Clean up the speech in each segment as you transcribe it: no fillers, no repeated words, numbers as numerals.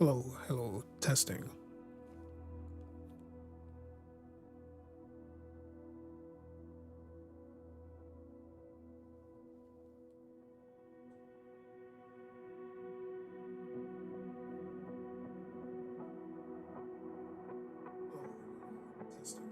Hello, hello, testing. Testing.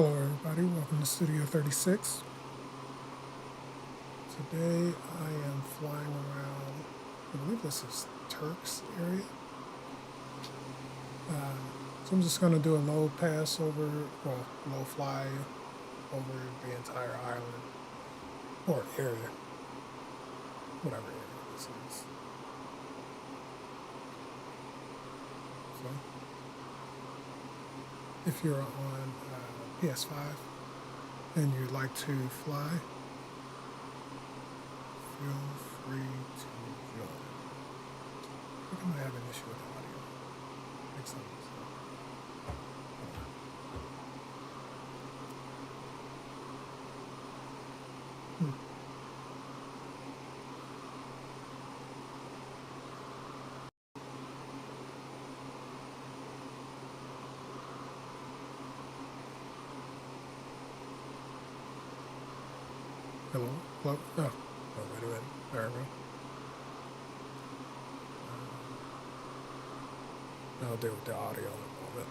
Hello everybody, welcome to Studio 36. Today I am flying around, I believe this is Turk's area. So I'm just going to do a low pass over, well, low fly over the entire island, or area, whatever area this is. So, if you're on PS5 and you'd like to fly, feel free to join. I think I might have an issue with the audio. Next time. Hello? Hello? Oh, wait a minute. There we go. I'll deal with the audio in a moment.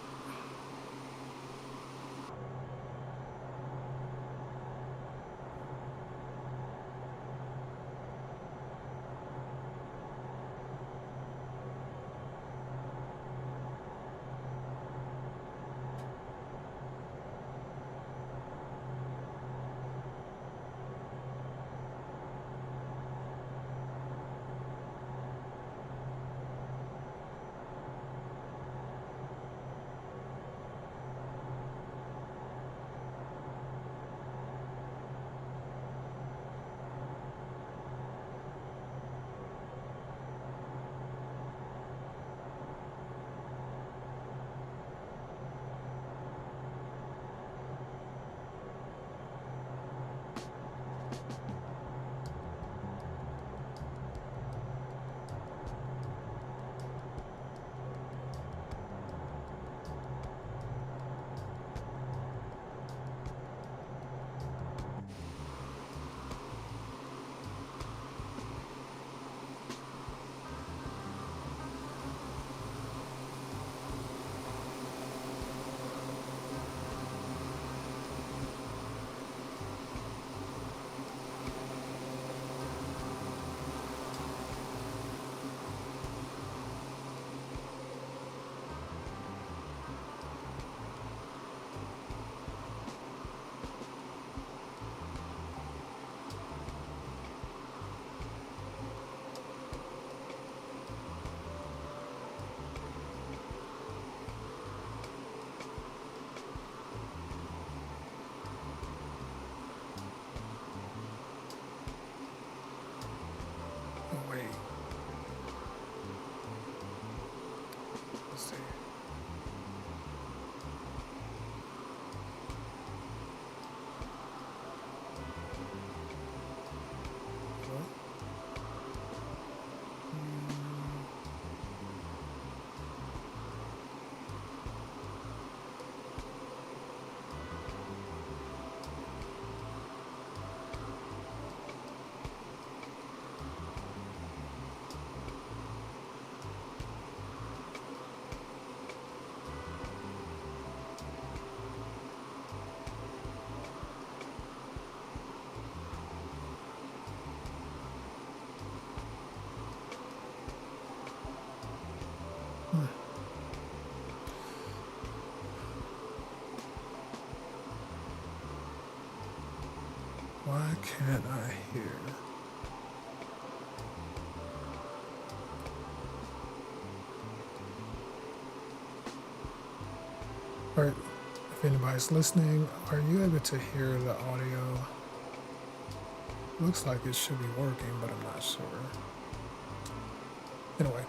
Oh, wait. Let's see. Hello? Why can't I hear? Alright, if anybody's listening, are you able to hear the audio? Looks like it should be working, but I'm not sure. Anyway,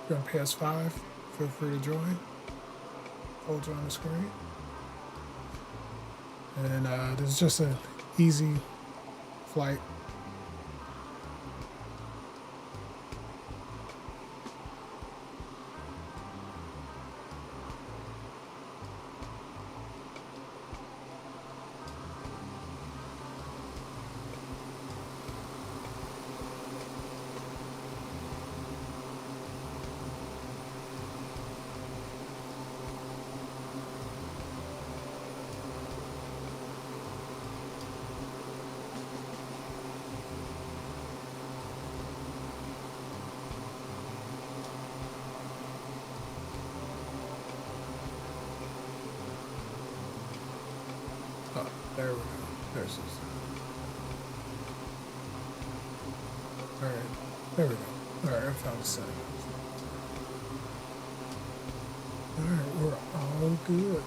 if you're on PS5, feel free to join. Hold you on the screen. And this is just an easy flight. There we go. There's this. Alright. There we go. Alright, I found the setting. Alright, we're all good.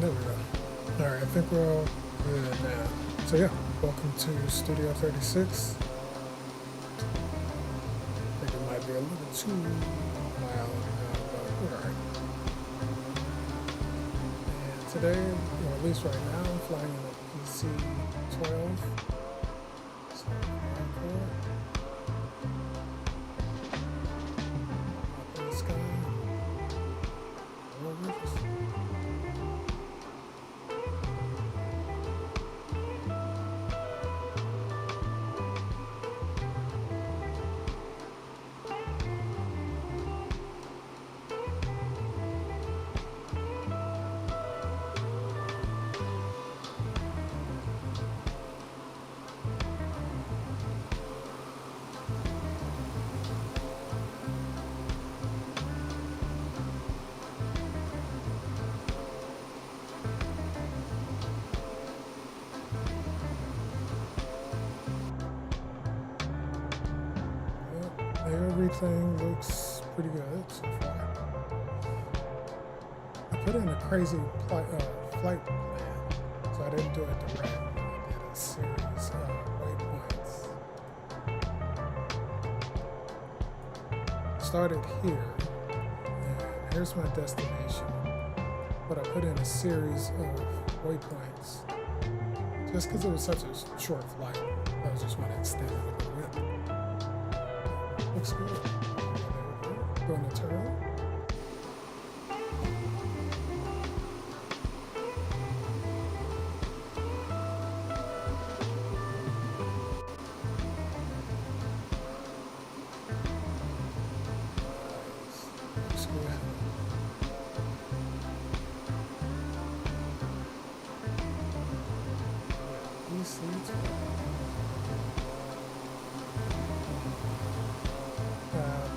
There we go. Alright, I think we're all good now. So yeah, welcome to Studio 36. I think it might be a little too loud now, but we're alright. And today, or at least right now, I'm flying in a PC-12. So, up in the sky. Everything looks pretty good so far. I put in a crazy flight plan, so I didn't do it direct. I did a series of waypoints. Started here, and here's my destination. But I put in a series of waypoints just because it was such a short flight. I was just want to extend it with the whip. Looks good. Doing the turn. Looks good. These seats.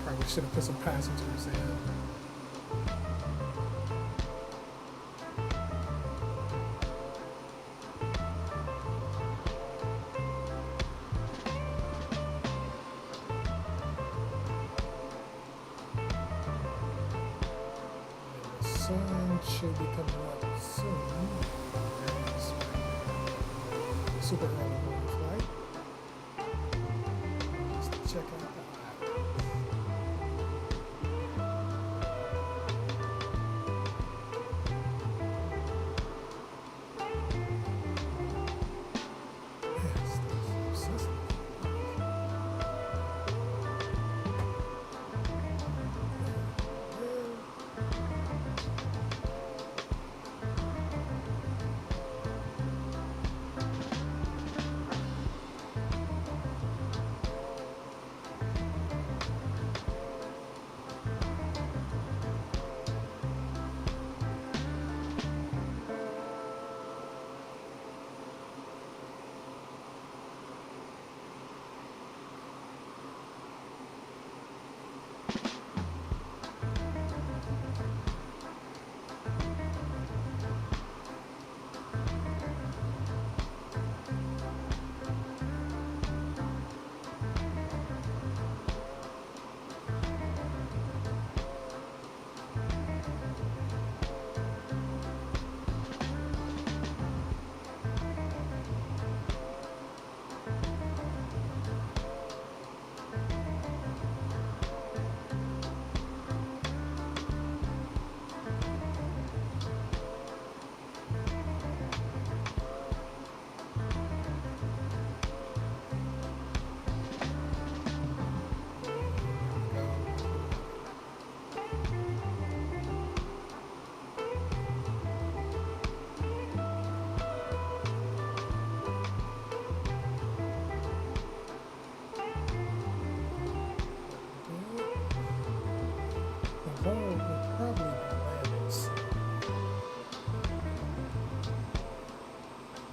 Probably should have put some passengers in. And the sun should be coming up soon. Super early morning flight. Just to check out the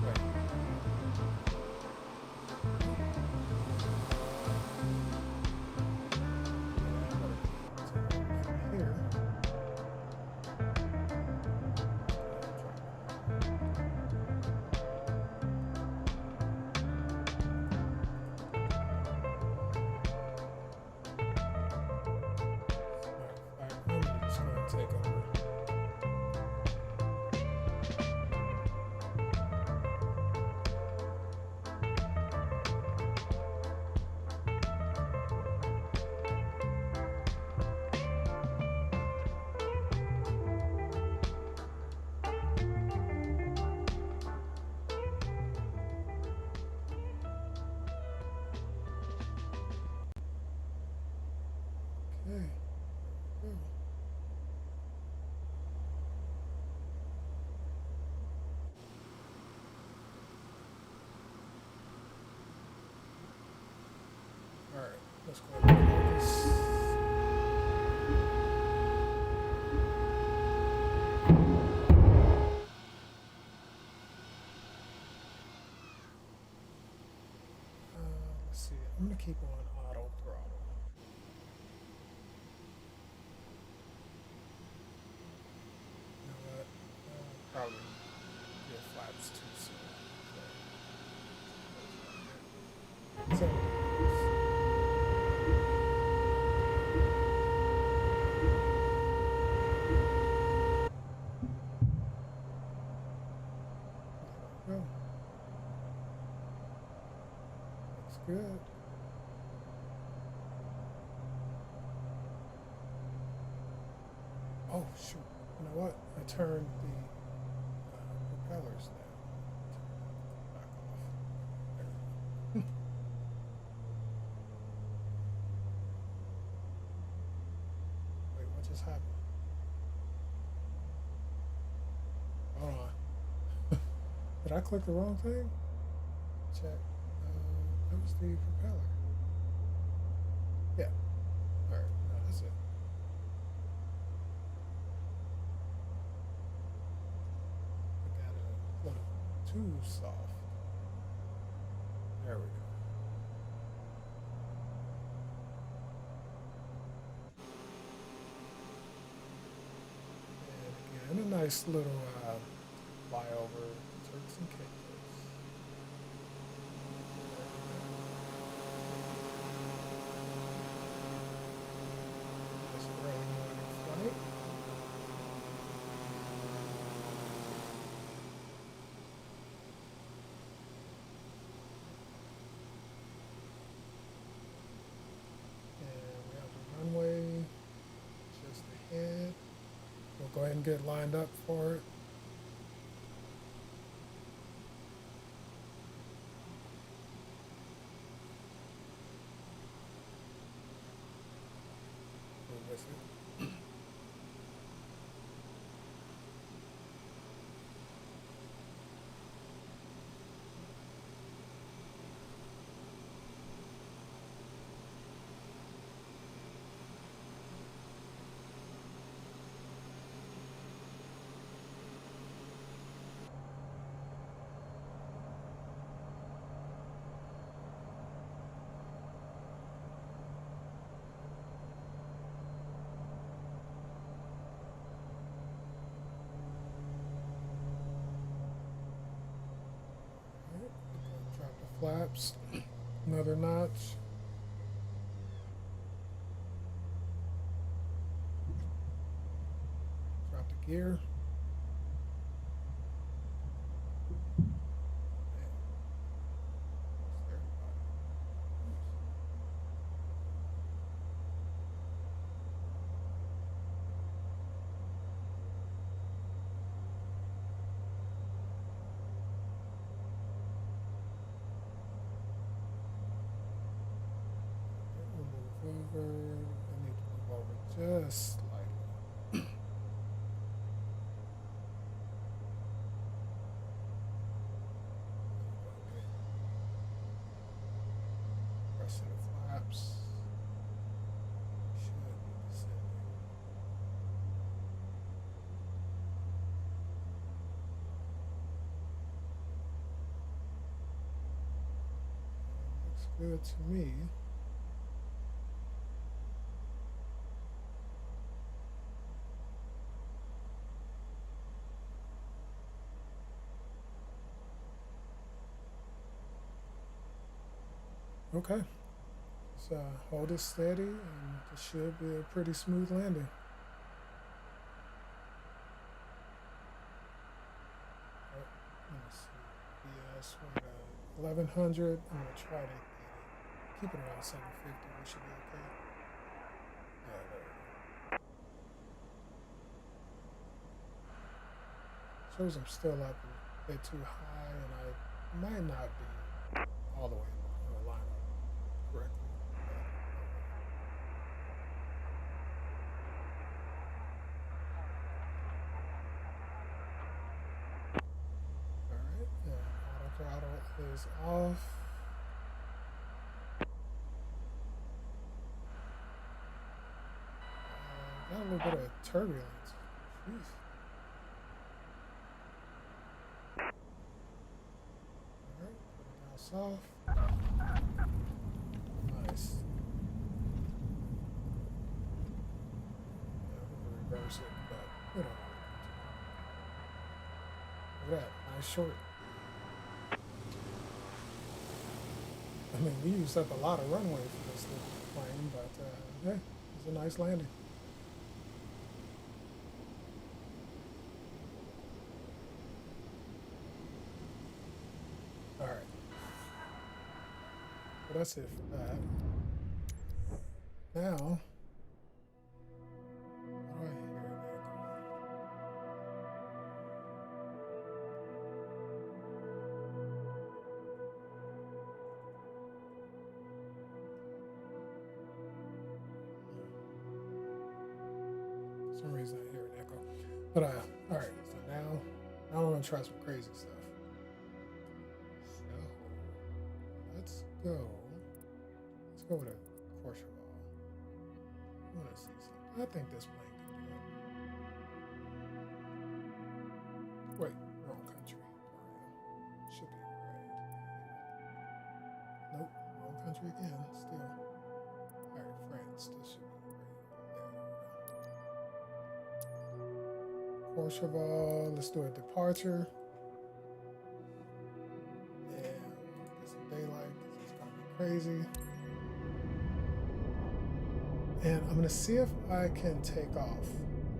Wait. Here. I'm just going to take over. Okay. All right, let's go ahead and focus. Let's see. I'm gonna keep on auto throttle. You know what? Probably get flaps too soon. So there we go. Looks good. Oh shoot! You know what? I turned the propellers down. Back off. There. Wait, what just happened? Hold on. Did I click the wrong thing? Check. That was the propeller. Yeah. All right. No, that's it. I got it a little too soft. There we go. And again, a nice little flyover Turks and Caicos. Nice early morning flight. And we have the runway just ahead. We'll go ahead and get lined up for it. With it. Drop the flaps, another notch. Drop the gear. Over. I need to move over just slightly. Pressing the flaps. Should be descending. good to me. Okay, so hold it steady and it should be a pretty smooth landing. Oh, let me see. BS, we're at 1100. I'm gonna try to keep it around 750. We should be okay. Yeah, there we go. Shows I'm still up a bit too high, and I might not be all the way in line up correctly. All right, auto throttle is off. Got a little bit of turbulence. Jeez. All right, put it down soft. Nice. Yeah, we're gonna reverse it, but we don't want to. Look at that, nice short. I mean, we used up a lot of runway for this little plane, but yeah, it's a nice landing. All right, well, that's it for that. Now, how do I hear an echo? For some reason, I hear an echo. But all right. So now I'm gonna try some crazy stuff. So let's go. Let's go with a Courchevel. I want to see something. I think this plane can do it. Wait, wrong country. Should be right. Nope, wrong country again. Still. All right, France. This should be right. Courchevel. Let's do a departure. And get some daylight because it's gonna be crazy. And I'm gonna see if I can take off.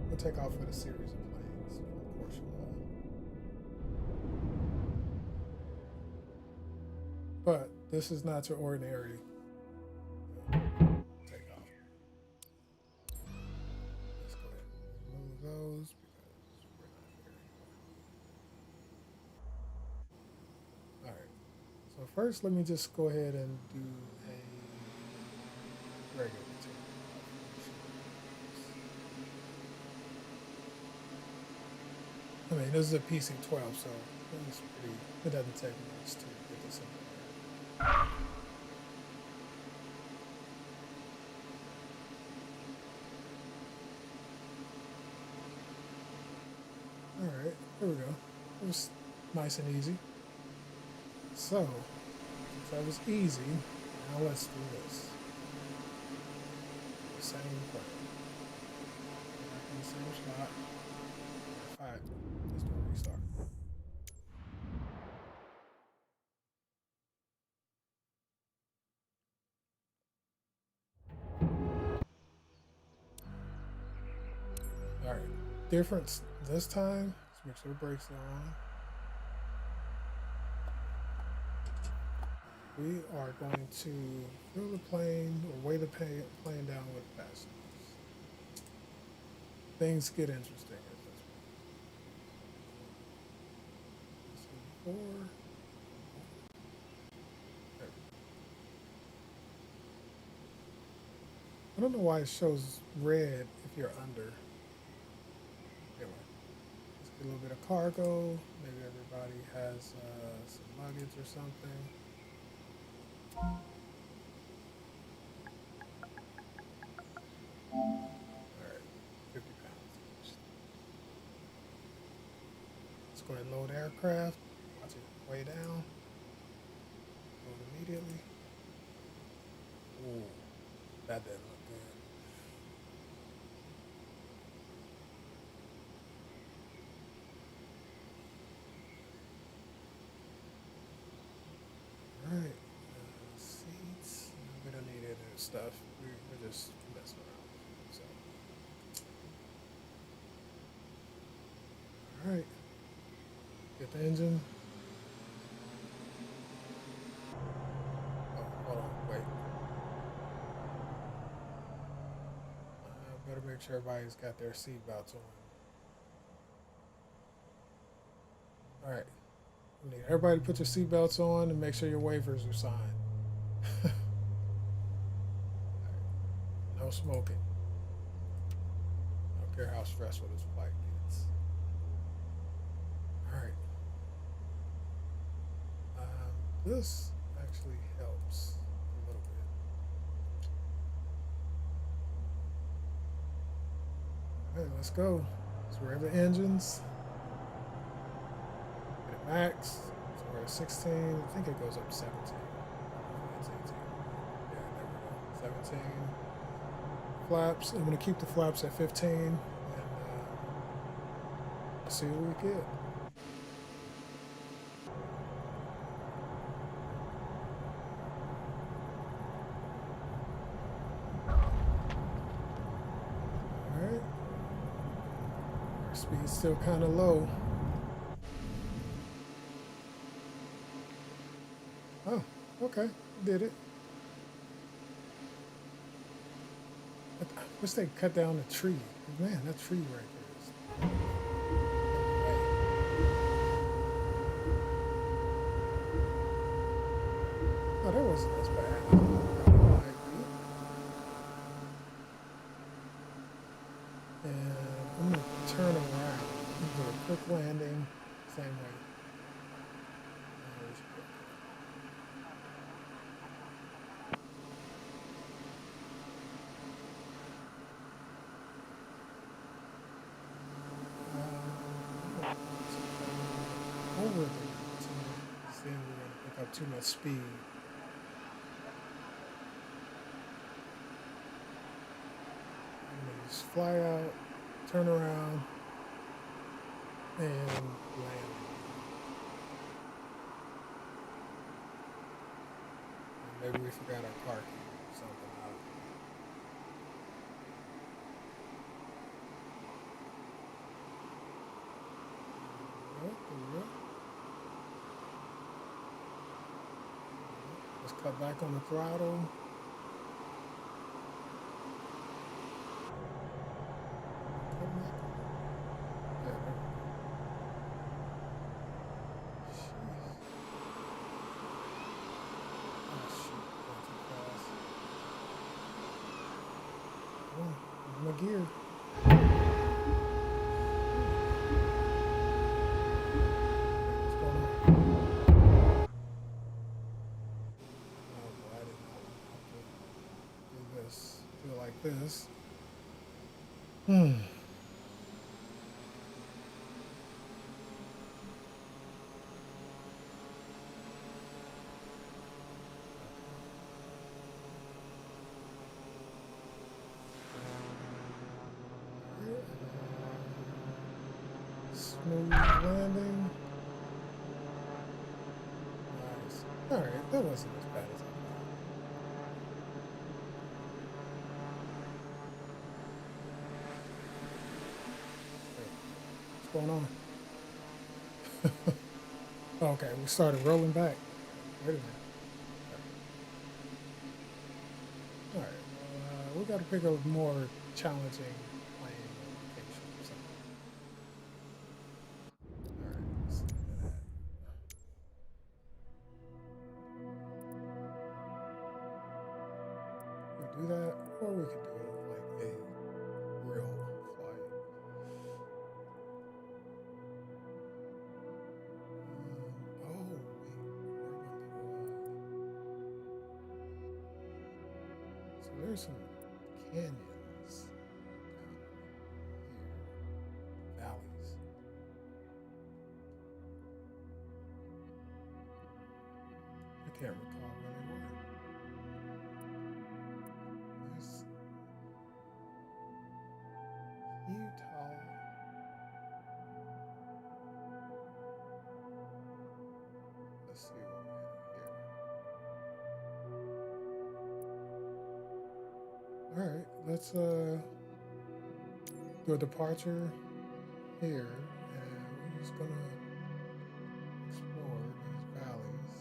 We'll take off with a series of planes from Courchevel. But this is not your ordinary takeoff. Let's go ahead and remove those because we're not there anymore. All right. So first, let me just go ahead and do a regular takeoff. I mean, this is a PC-12, so it's pretty. It doesn't take much to get this in there. All right, there we go. It was nice and easy. So, since that was easy, now let's do this. The same plane. Back in the same spot. Alright, let's do a restart. Alright, difference this time. Let's make sure the brakes are on. We are going to fill the plane or weigh the plane down with passengers. Things get interesting at this point. Four. I don't know why it shows red if you're under. Anyway, let's get a little bit of cargo. Maybe everybody has some luggage or something. Alright, 50 pounds. Let's go ahead and load aircraft. Watch it way down. Load immediately. That didn't look good. All right. Seats. We don't need any of this stuff. We're just messing around. So, all right. Get the engine. Oh, hold on. Wait. Better make sure everybody's got their seatbelts on. All right. We need everybody to put your seatbelts on and make sure your waivers are signed. Right. No smoking. I don't care how stressful this flight gets. All right. This actually helps a little bit. All right, let's go. So we're at the engines. Get it max. So we're at 16. I think it goes up to 17. It's 18. Yeah, there we go. 17. Flaps. I'm going to keep the flaps at 15. And see what we get. Alright. Our speed's still kind of low. Oh, okay. Did it. I wish they cut down the tree. Man, that tree right there is. Oh, that wasn't as bad. And I'm going to turn around and do a quick landing, same way. Over there, so then we're going to pick up too much speed. Just fly out, turn around, and land. And maybe we forgot our car key or something. Let's cut back on the throttle. My gear. What's going on? Oh boy, I did not have to do this. Feel like this. Smooth landing. Nice. Alright, that wasn't as bad as I thought. What's going on? Okay, we started rolling back. Wait a minute. Alright, we got to pick a more challenging plane location or something. Alright, let's see that. We do that, or we could do it like a real flight. So there's some canyons down here, valleys. I can't recall where they were. All right, let's do a departure here, and we're just gonna explore these valleys.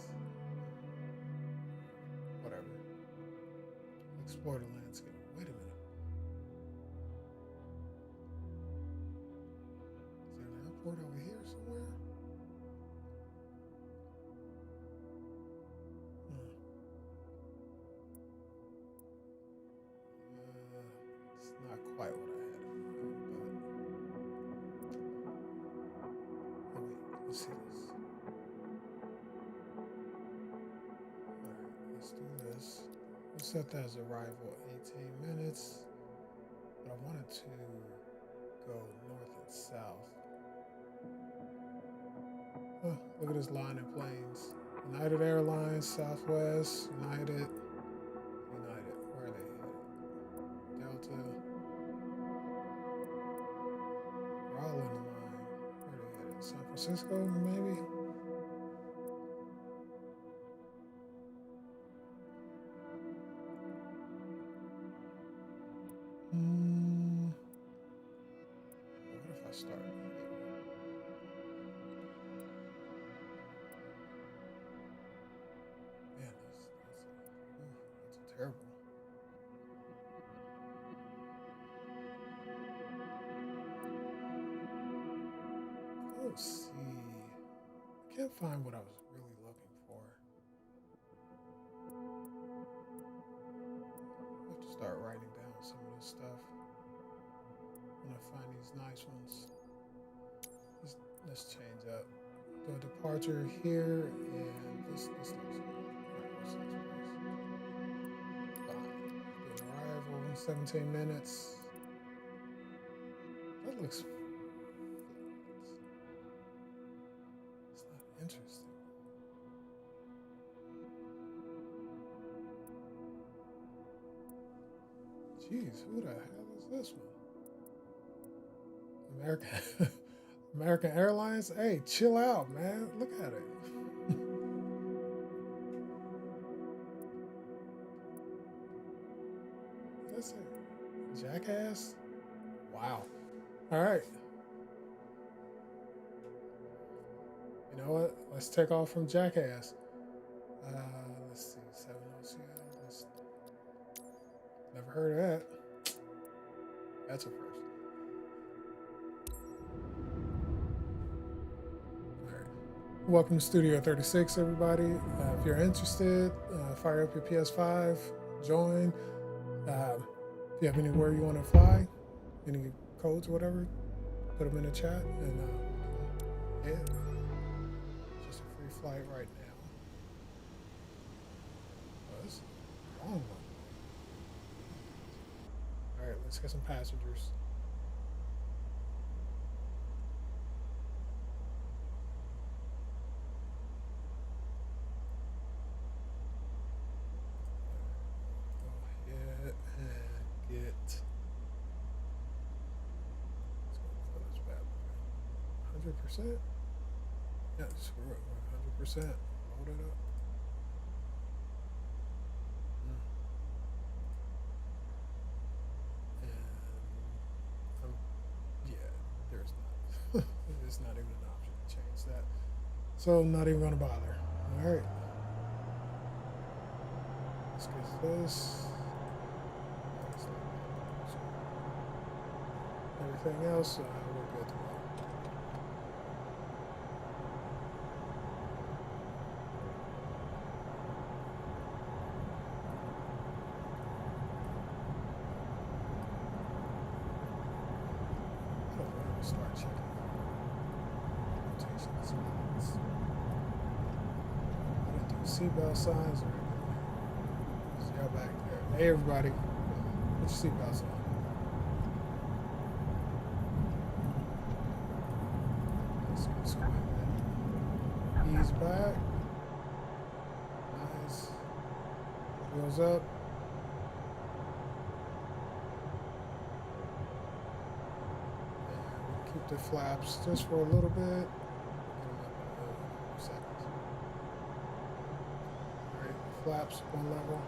Whatever. Explore the landscape. Wait a minute. Is there an airport over here somewhere? It's not quite what I had in mind, but oh, wait, let's see this. Alright, let's do this. We'll set that as arrival 18 minutes. But I wanted to go north and south. Huh, look at this line of planes. United Airlines, Southwest, United. Where are they headed? Delta. We're all in the line. Where are they headed? San Francisco, maybe? What if I start here? Man, that's terrible. Let's see. I can't find what I was really looking for. I have to start writing down some of this stuff when I find these nice ones. Let's change up. Do a departure here, and this looks good. Alright, what's this place? Good arrival in 17 minutes. That looks. It's not interesting. Jeez, who the hell is this one? American Airlines? Hey, chill out, man. Look at it. That's it. Jackass? Wow. All right. You know what? Let's take off from Jackass. Let's see. 707. Never heard of that. That's a first. Welcome to Studio 36, everybody. If you're interested, fire up your PS5, join. If you have anywhere you want to fly, any codes, whatever, put them in the chat, and yeah, just a free flight right now. Oh, this is a long one. All right, let's get some passengers. Yeah, screw it. 100%. Load it up. And yeah, there's not. There's not even an option to change that. So I'm not even gonna bother. All right. Let's get this. Everything else, we're good to go. Start checking rotation signs. I didn't do seatbelt signs or anything. So y'all back there. Hey everybody, put your seatbelts on. Let's get squinting. Ease back. Nice. Wheels up. Keep the flaps just for a little bit. Get them up in a few seconds. Alright, flaps one level.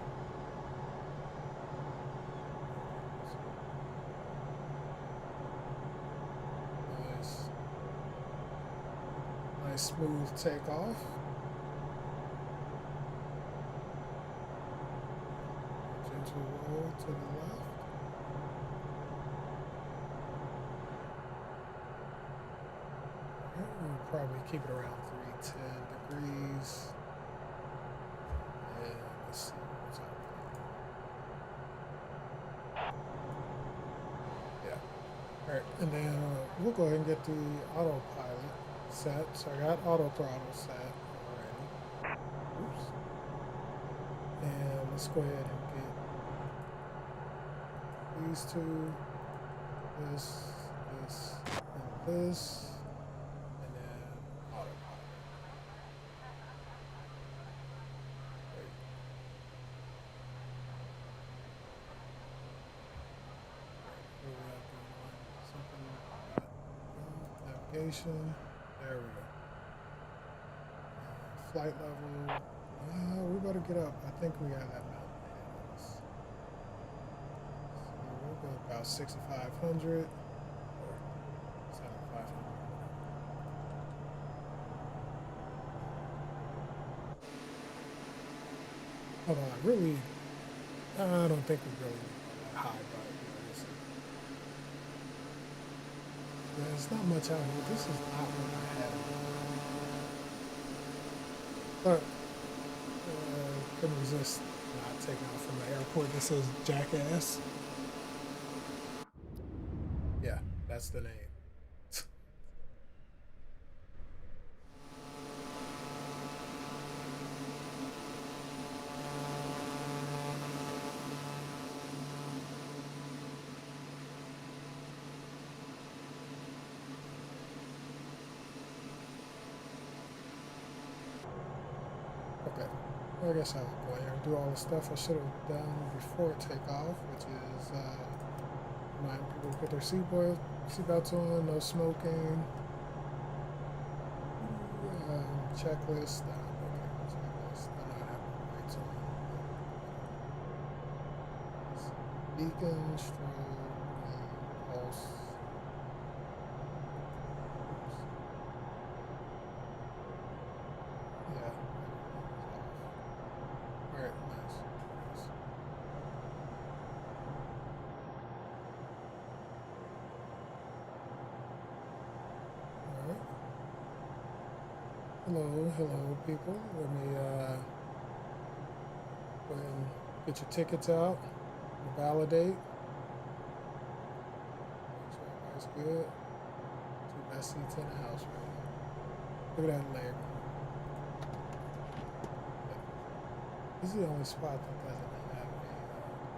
smooth takeoff. Gentle roll to the left. We'll probably keep it around 310 degrees. And let's see what's up there. Yeah. Alright, and then we'll go ahead and get the autopilot set. So I got auto throttle set already. Oops. And let's go ahead and get these two, this, and this. Navigation. There we go. Flight level. We better get up. I think we got that mountain ahead of us. So we'll go about 6,500 or 7,500. Hold on, really, I don't think we really need that high, but there's not much out here. This is not what I had. But couldn't resist not taking off from the airport that says Jackass. Yeah, that's the name. Okay, well, I guess I'll go here and do all the stuff I should have done before takeoff, which is remind people to put their seatbelts on, no smoking, checklist, checklist, I know I have lights on, beacon, strobe, pulse. Hello, people. Let me go ahead and get your tickets out and validate. Make sure everybody's good. Two best seats in the house right here. Look at that leg. This is the only spot that doesn't have a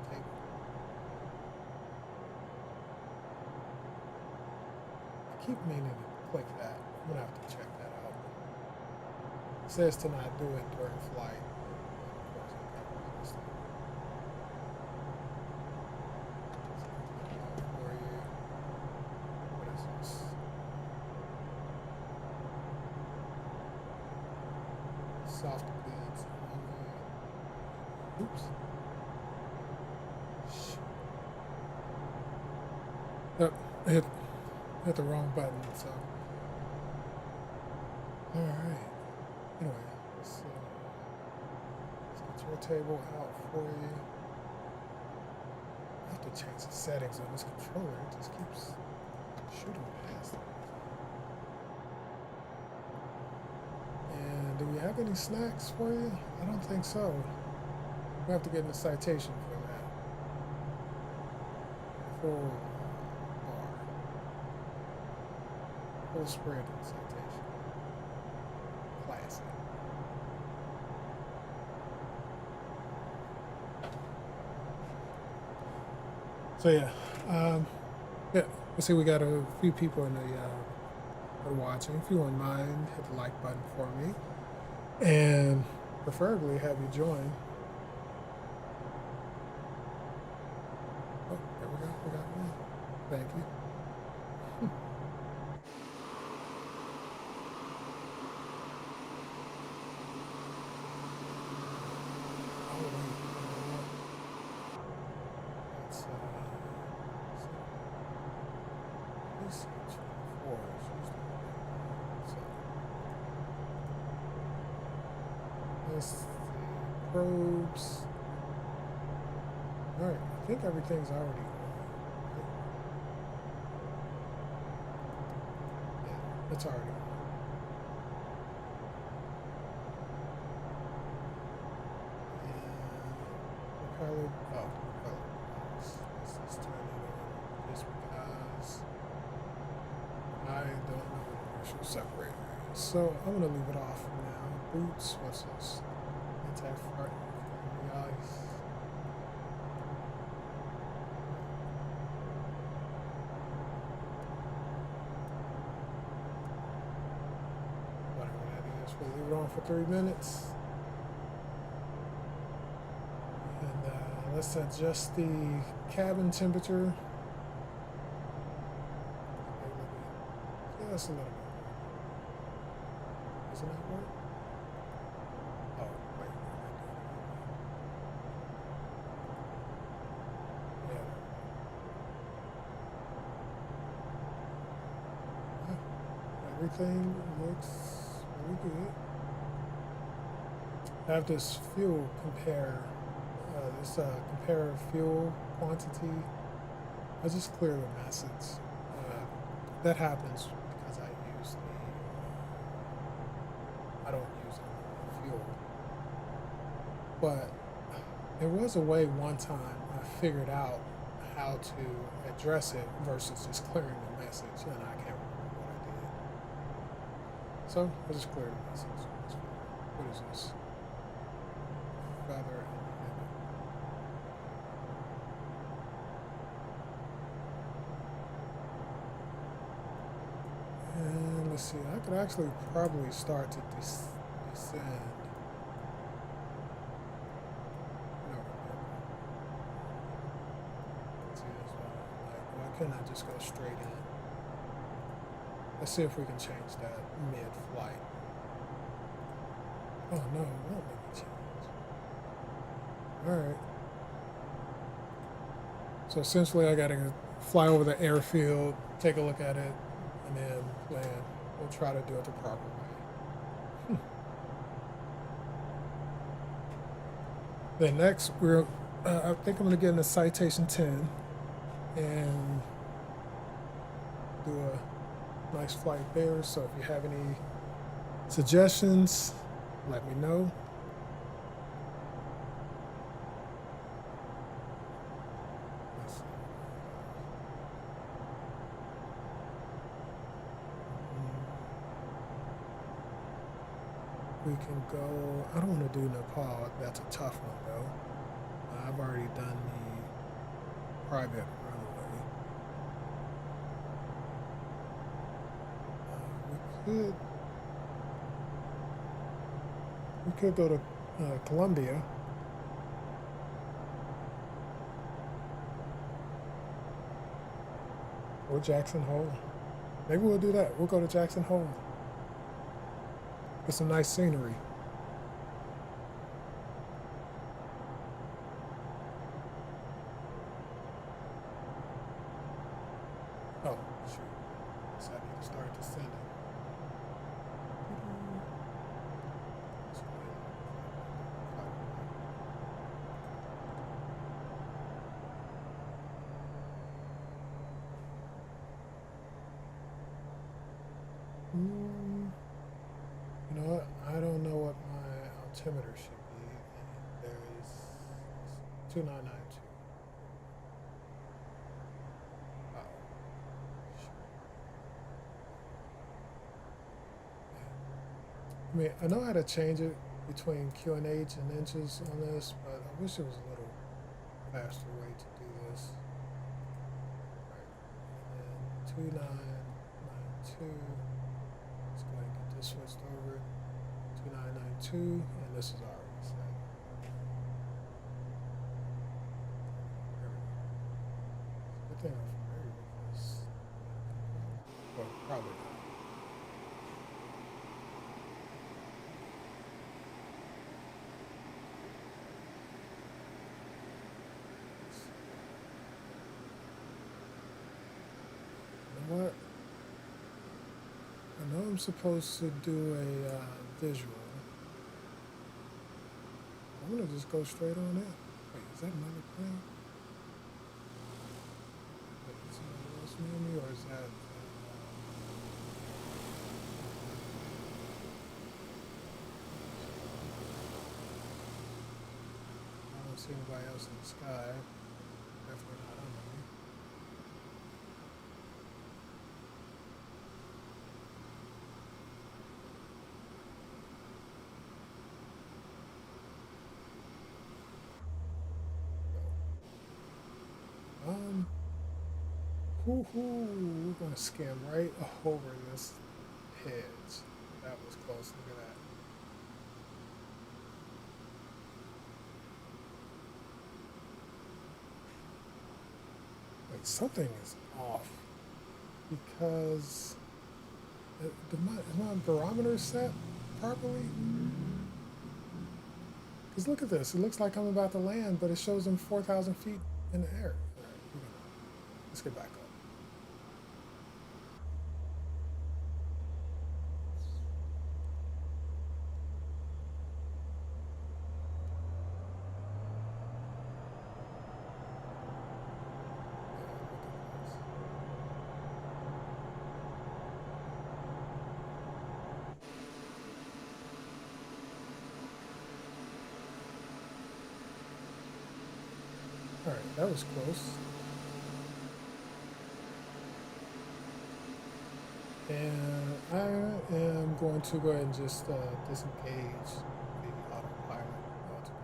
table. I keep meaning to click that. I'm gonna have to check that out. It says to not do it during flight. Of course, I can't resist it. For you. What is this? Soft bleeds. Oops. Nope, I hit the wrong button, so. Alright. Anyway, let's get your table out for you. I have to change the settings on this controller. It just keeps shooting past it. And do we have any snacks for you? I don't think so. We have to get in a citation for that. Full bar. Full spread citation. Classic. So yeah, let's see. We got a few people in the that are watching. If you wouldn't mind, hit the like button for me, and preferably have you join. Oh, there we go. We got one. Thank you. let's see. Probes. Alright, I think everything's already on. Yeah, it's already on. And propeller, propeller. Let's turn it on just because I don't know what the initial separator is. So I'm gonna leave it off for now. Boots, what's this? Anti-front from the ice. Whatever that is. We'll leave it on for 3 minutes. And let's adjust the cabin temperature. Just a little bit. Doesn't that work? Oh, wait. Yeah. Everything looks really good. I have this fuel compare, compare fuel quantity. I just clear the message. That happens because I don't use fuel. But there was a way one time I figured out how to address it versus just clearing the message, and I can't remember what I did. So I just cleared the message. What is this? Feather and let's see, I could actually probably start to descend. No, see, that's why couldn't I just go straight in? Let's see if we can change that mid-flight. Oh no, it won't let me change. Alright. So essentially I gotta fly over the airfield, take a look at it, and then land. We'll try to do it the proper way. Then next, I think I'm gonna get into Citation 10 and do a nice flight there. So if you have any suggestions, let me know. We can go, I don't want to do Nepal, that's a tough one though. I've already done the private runway. We could go to Colombia. Or Jackson Hole. Maybe we'll do that. We'll go to Jackson Hole. Get some nice scenery. Oh, shoot. So I need to start descending. You know what? I don't know what my altimeter should be. There is 2992. Oh. I mean, I know how to change it between QNH and inches on this, but I wish there was a little faster way to do this. Right. And then 2992. Let's go ahead and get this switched over. 2992, and this is already set. There we go. Good thing I'm familiar with this. Well, probably not. You know what? I know I'm supposed to do a visual. I'm gonna just go straight on in. Wait, is that another plane? Wait, is somebody else near me, or is that? I don't see anybody else in the sky. Definitely not under me. We're gonna skim right over this hedge. That was close. Look at that. Wait, something is off because is my barometer set properly? Because look at this. It looks like I'm about to land, but it shows them 4,000 feet in the air. All right, let's get back up. All right, that was close. And I am going to go ahead and just disengage the autopilot altogether.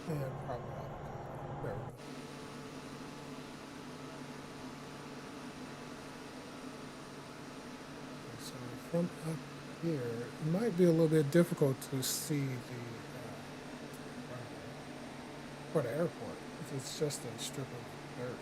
And probably autopilot. There we go. Okay, so from up here, it might be a little bit difficult to see the for the airport if it's just a strip of dirt.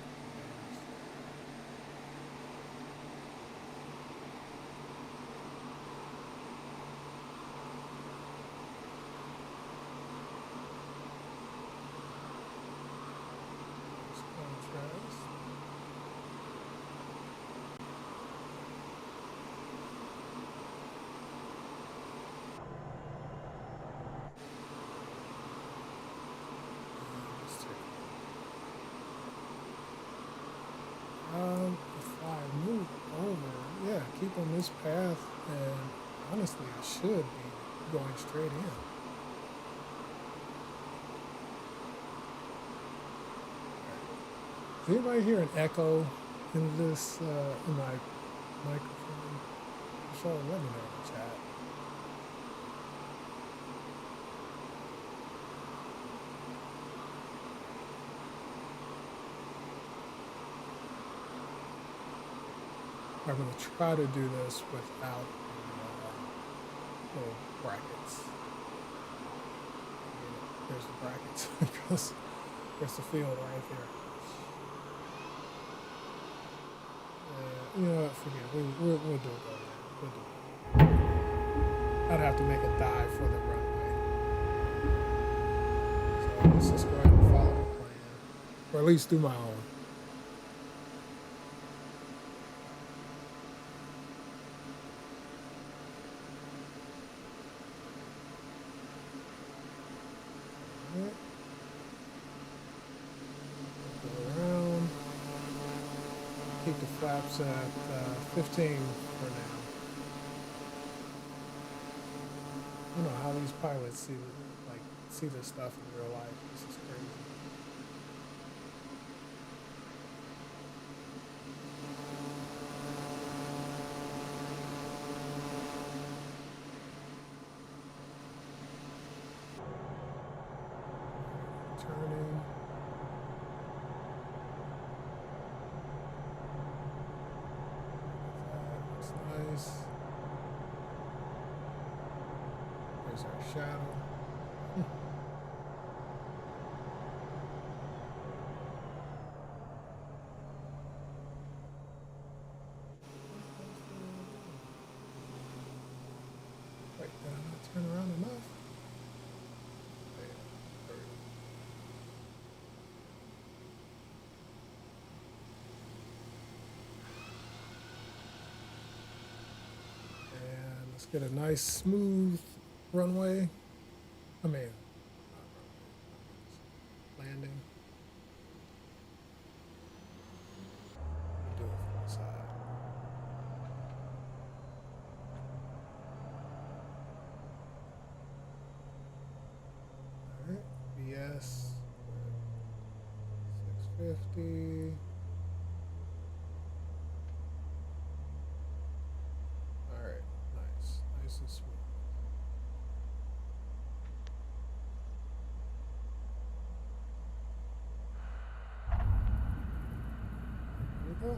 If I move over, yeah, keep on this path, and honestly, I should be going straight in. Does anybody hear an echo in this, in my microphone? So let me know in the chat. I'm going to try to do this without the little brackets. There's the brackets because there's the field right there. You know what? Forget it. We'll do it though. We'll do it. I'd have to make a dive for the runway. So let's just go ahead and follow the plan, or at least do my own. Keep the flaps at 15 for now. I don't know how these pilots see this stuff in real life. This is crazy. Turning. Nice. There's our shadow. Wait, did I not turn around enough? There we go. And let's get a nice smooth runway. I mean, landing. We'll do it from the side. All right, BS 650. All right, nice and smooth. Here we go.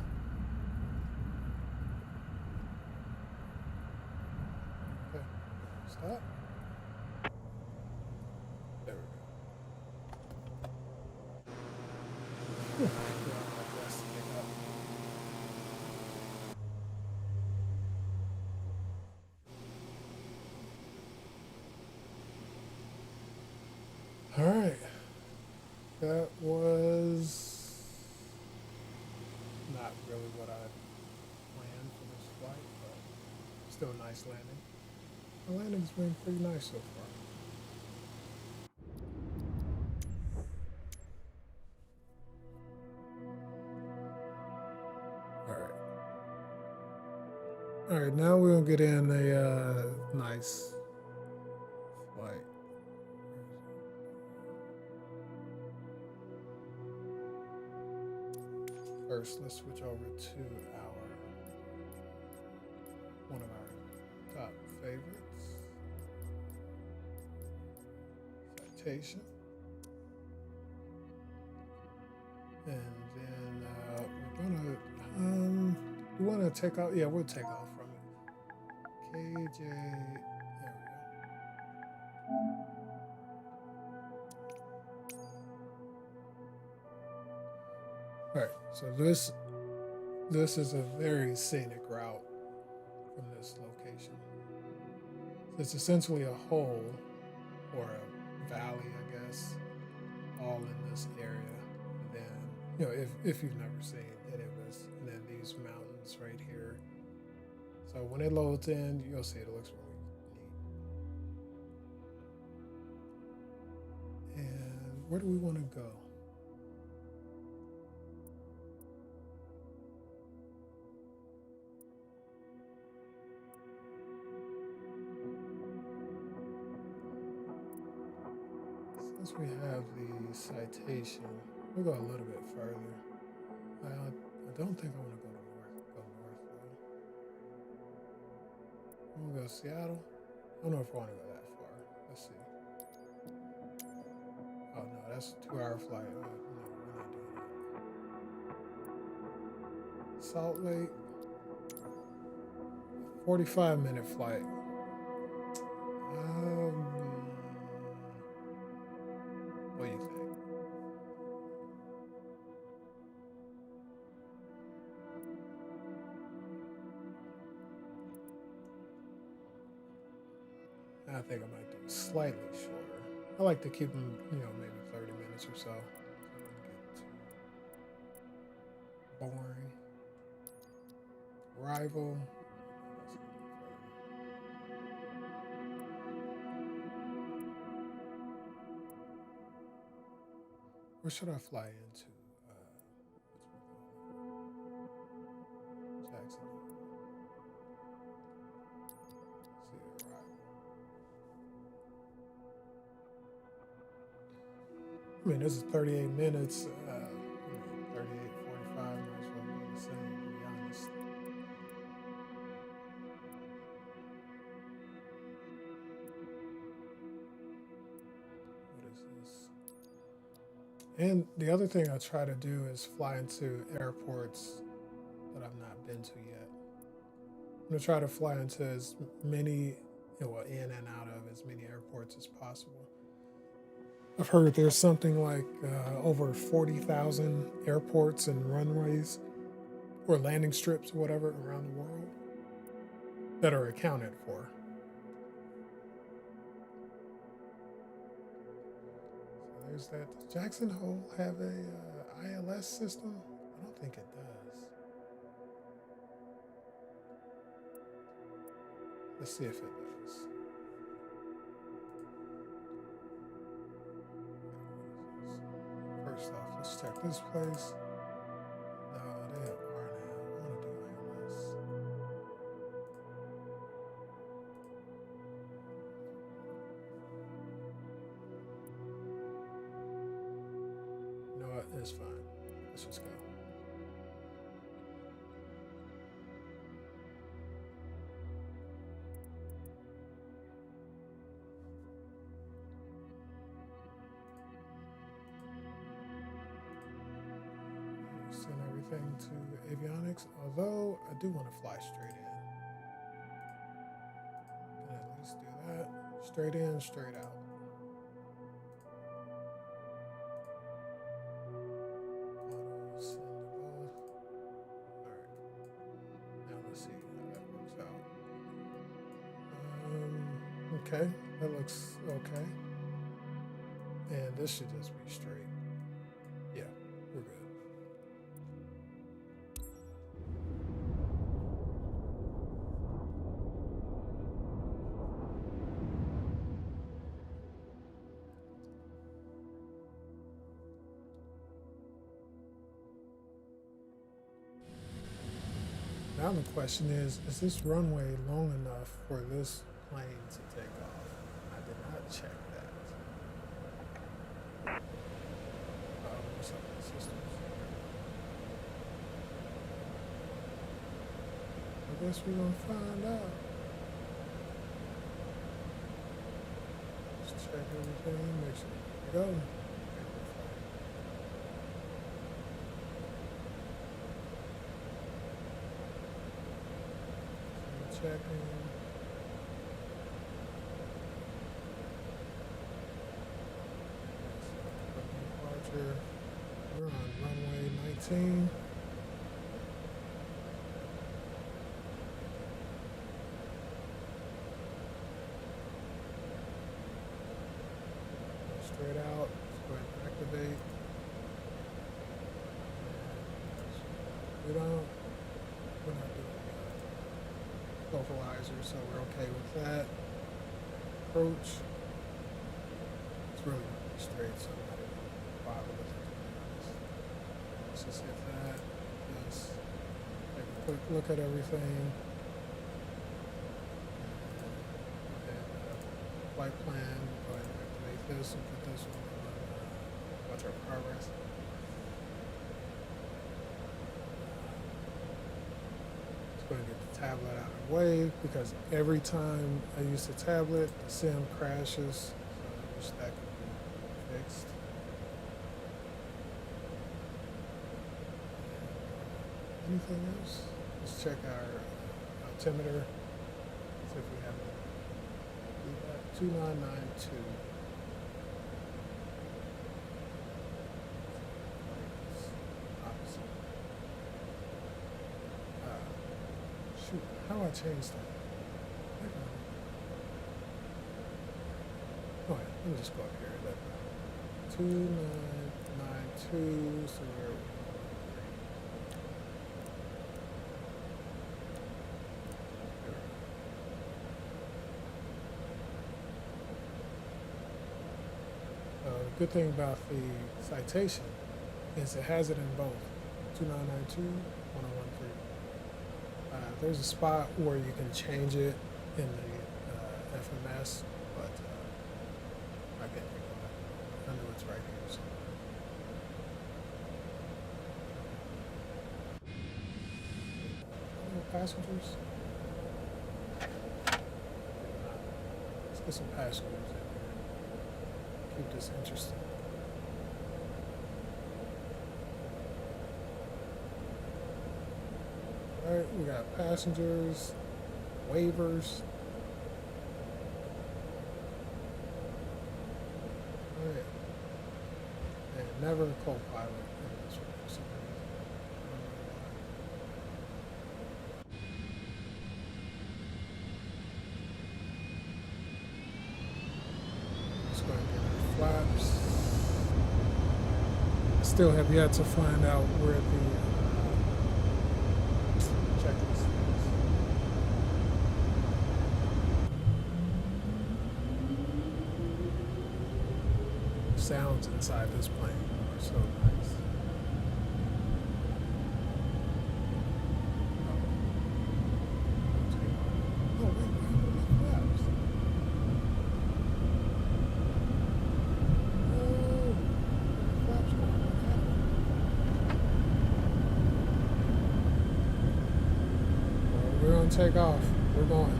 Okay, stop. There we go. Doing my best to pick up. All right, that was not really what I planned for this flight, but still a nice landing. The landing's been pretty nice so far. All right, now we'll get in a nice flight. First, let's switch over to one of our top favorites, citation. And then we're gonna, we want to take off, yeah, we'll take off from it. KJ, there we go. All right, so this is a very scenic route from this location. It's essentially a hole or a valley, I guess, all in this area. And then, you know, if you've never seen it, and then these mountains right here. So when it loads in, you'll see it looks really neat. And where do we want to go? Since we have the citation, we'll go a little bit further. I don't think I want to go north though. I'm gonna go Seattle. I don't know if I want to go that far. Let's see. Oh no, that's a 2-hour flight. No, we're not doing that. Salt Lake, 45-minute flight. What do you think? I think I might do slightly shorter. I like to keep them, maybe 30 minutes or so. So I don't get too boring. Arrival. Where should I fly into? Jackson. See, arrival. I mean, this is 38 minutes. 38, 45, might as well be the same, to be honest. What is this? And the other thing I try to do is fly into airports that I've not been to yet. I'm going to try to fly into as many, in and out of as many airports as possible. I've heard there's something like over 40,000 airports and runways or landing strips or whatever around the world that are accounted for. So there's that. Does Jackson Hole have a ILS system? I don't think it does. Let's see if it does. Let's check this place. No, they have RNA. I want to do ALS. You know what? It's fine. Let's just go. Send everything to avionics, although I do want to fly straight in. Can at least do that. Straight in, straight out. Auto send to both. Alright. Now let's see how that works out. Okay, that looks okay. And this should just be straight. Yeah, we're good. Now the question is this runway long enough for this plane to take off? I did not check that. What's up with the systems? I guess we're gonna find out. Just check everything, make sure we go. Checking. Departure. We're on runway 19. Straight out. Let's go ahead and activate. We're not doing localizer, so we're okay with that. Approach. It's really straight, so I'm not even bothered with it. Let's just hit that. Yes. Take a quick look at everything. And flight plan. Go ahead and activate this and put this one on. Watch our progress. Going to get the tablet out of the way because every time I use the tablet, the sim crashes. So I wish that could be fixed. Anything else? Let's check our altimeter. See if we have it. 2992. How do I change that? Oh, yeah, let me just go up here. 2992, so we're the good thing about the citation is it has it in both 2992, 1013. There's a spot where you can change it in the FMS, but I can't think of it. I know it's right here somewhere. Any passengers? Let's get some passengers in here. Keep this interesting. All right, we got passengers, waivers. All right. And never a co-pilot in this one. Let's go ahead and get our flaps. I still have yet to find out where the sounds inside this plane are So nice. Oh, wait, why are my flaps? Oh, my flaps are on. What happened? Well, we're gonna take off. We're going.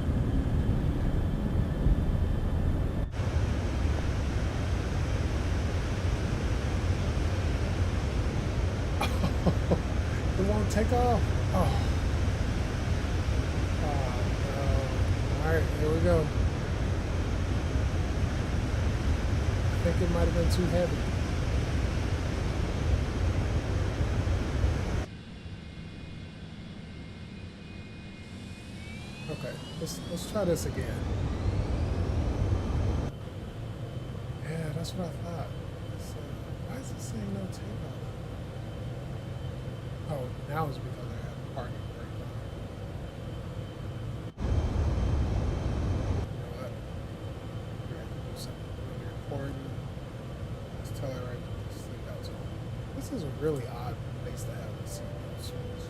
It won't take off. Oh. Oh no. Alright, here we go. I think it might have been too heavy. Okay, let's try this again. Yeah, that's what I thought. So, why is it saying no takeoff? Oh, now it's because I have a parking brake on. You know what? We're gonna do something really important. Let's tell it right to the seatbelts on. This is a really odd place to have the seatbelt switch.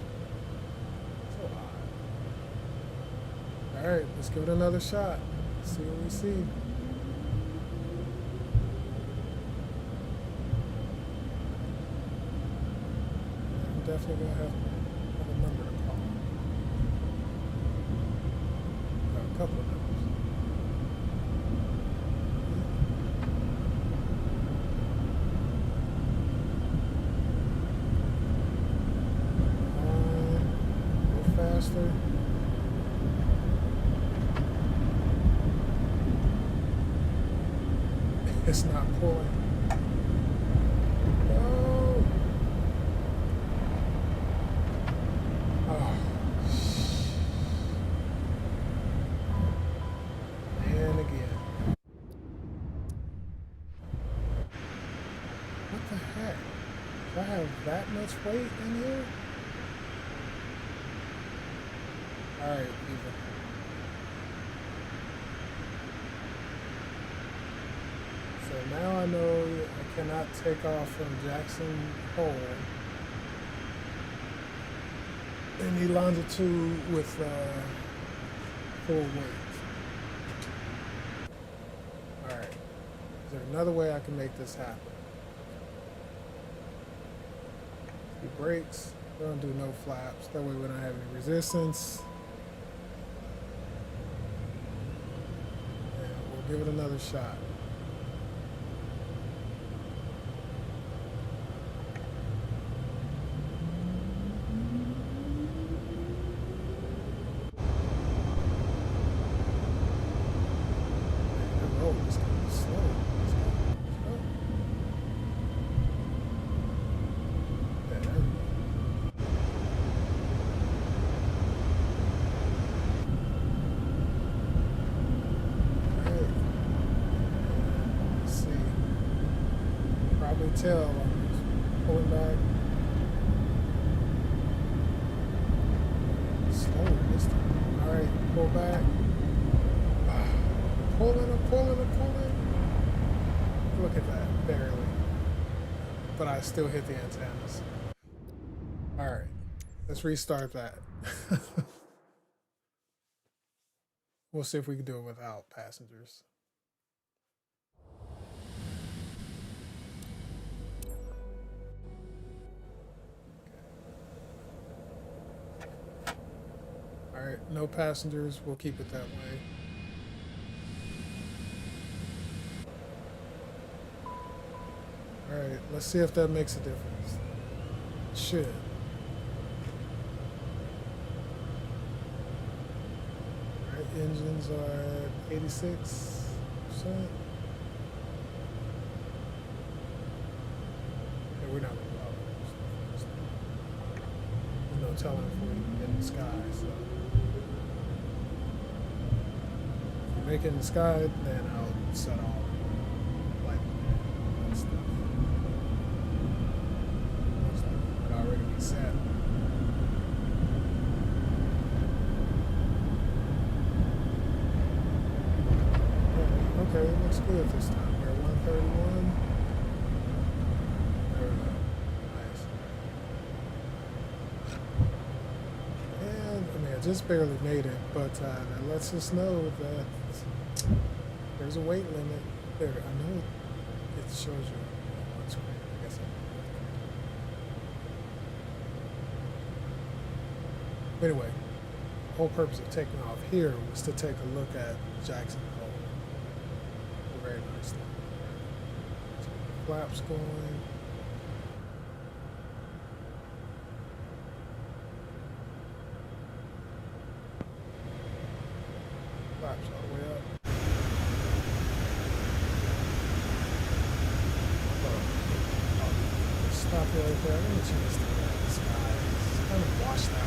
So odd. Alright, let's give it another shot. See what we see. Definitely gonna have a number to call. Got a couple of numbers. A little faster. It's not pulling. That much weight in here? Alright, Eva. So now I know I cannot take off from Jackson Hole any longitude with full weight. Alright. Is there another way I can make this happen? Brakes, we don't do no flaps, that way we don't have any resistance. And we'll give it another shot. That road is kind of slow. Tell I'm just pulling back. Slow this time. Alright, pull back. Pulling. Look at that, barely. But I still hit the antennas. Alright, let's restart that. We'll see if we can do it without passengers. Alright, no passengers, we'll keep it that way. Alright, let's see if that makes a difference. It should. Alright, engines are at 86%. Yeah, we're not gonna bother. There's no telling if we get in the sky, so. Make it in the sky, then I'll set all like that stuff. Looks like it would already be set. Okay, it looks good this time. We're at 131. There we go. just barely made it, but that lets us know that there's a weight limit. There, I know it shows you on screen. I guess. Anyway, the whole purpose of taking off here was to take a look at Jackson Hole. Very nice thing. So the flaps going. Flaps all the way up. Stop right there. I'm gonna change the sky. It's kind of washed out.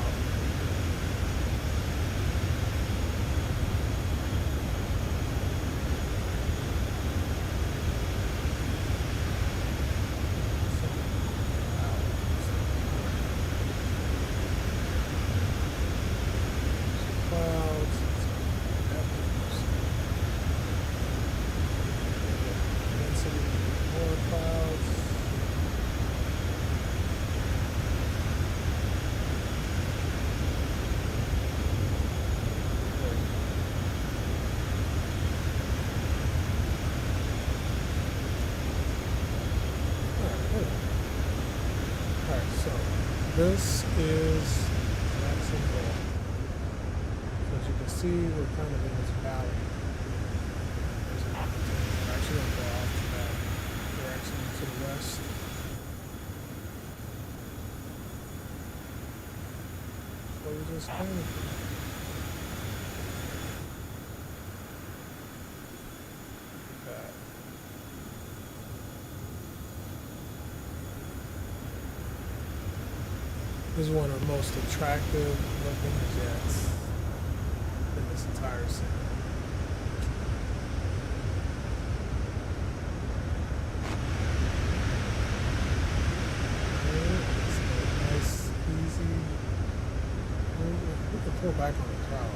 This is Jackson Hole. So as you can see, we're kind of in this valley. We're actually going to go off to that direction to the west. So we just kind of This is one of the most attractive looking jets in this entire city. It's a nice, easy movement. We can pull back on the cloud.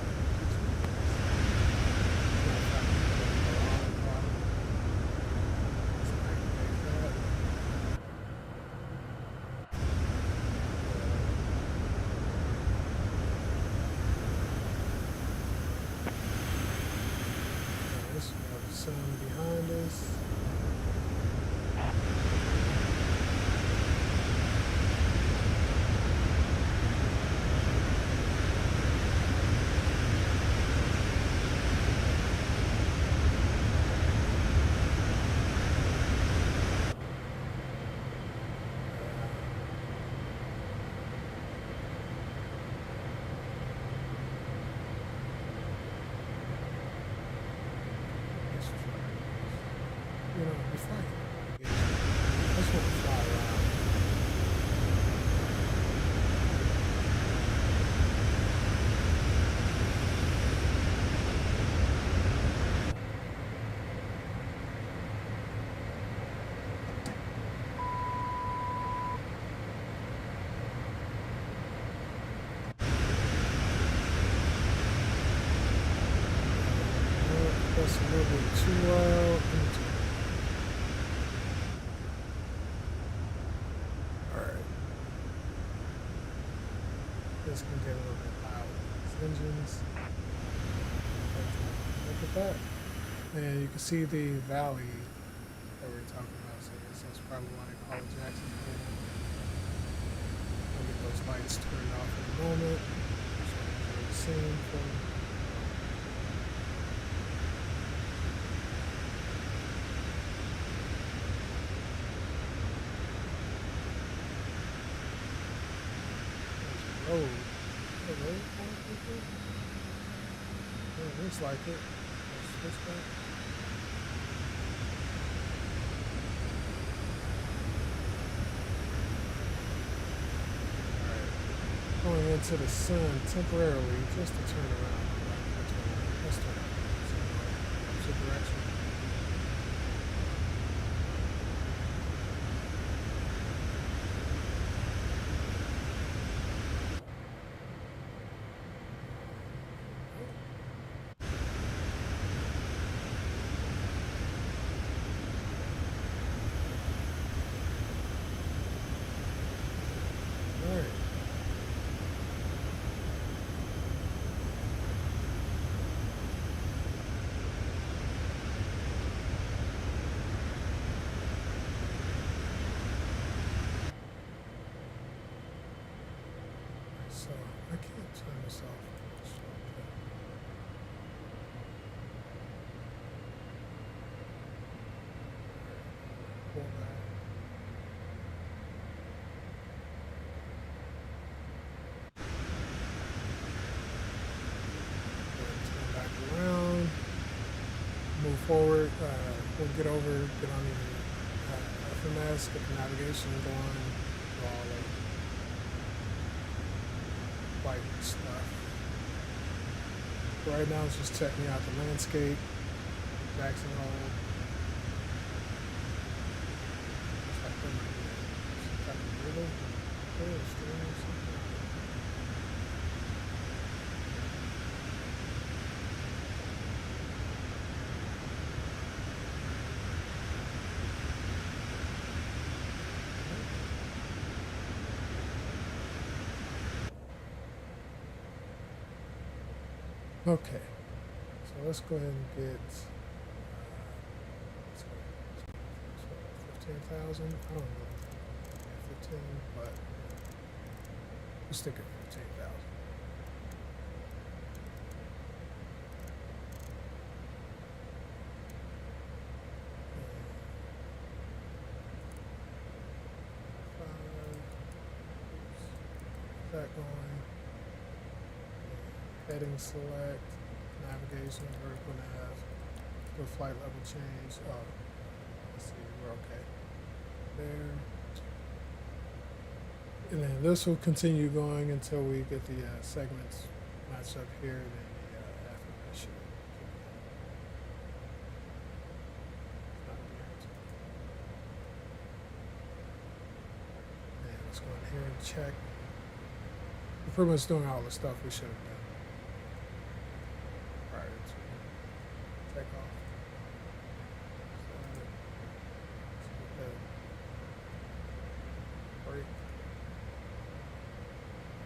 Behind us. You know, be flying. I just want to fly around. That's a little bit too loud. This can get a little bit loud. These engines. Look at that. And you can see the valley that we were talking about. So that's probably why they call it Jackson Hole. I'll get those lights turned off in a moment. So enjoy the scene for you. Oh, hello. Yeah, looks like it. Let's switch back. Alright. Going into the sun temporarily just to turn around. Let's turn around. Opposite direction. forward. We'll get on the FMS, get the navigation going, do all the flight stuff. Right now, it's just checking out the landscape, Jackson Hole. It's like there might be some type of river or a stream or something. Okay, so let's go ahead and get 15,000. I don't know, 15, but we'll stick at 15,000. That going. Heading select, navigation, vertical nav, do a flight level change. Oh, let's see, we're okay. There. And then this will continue going until we get the segments matched up here, and then the affirmation. And let's go in here and check. We're pretty much doing all the stuff we should have done prior to takeoff. So let's get that break.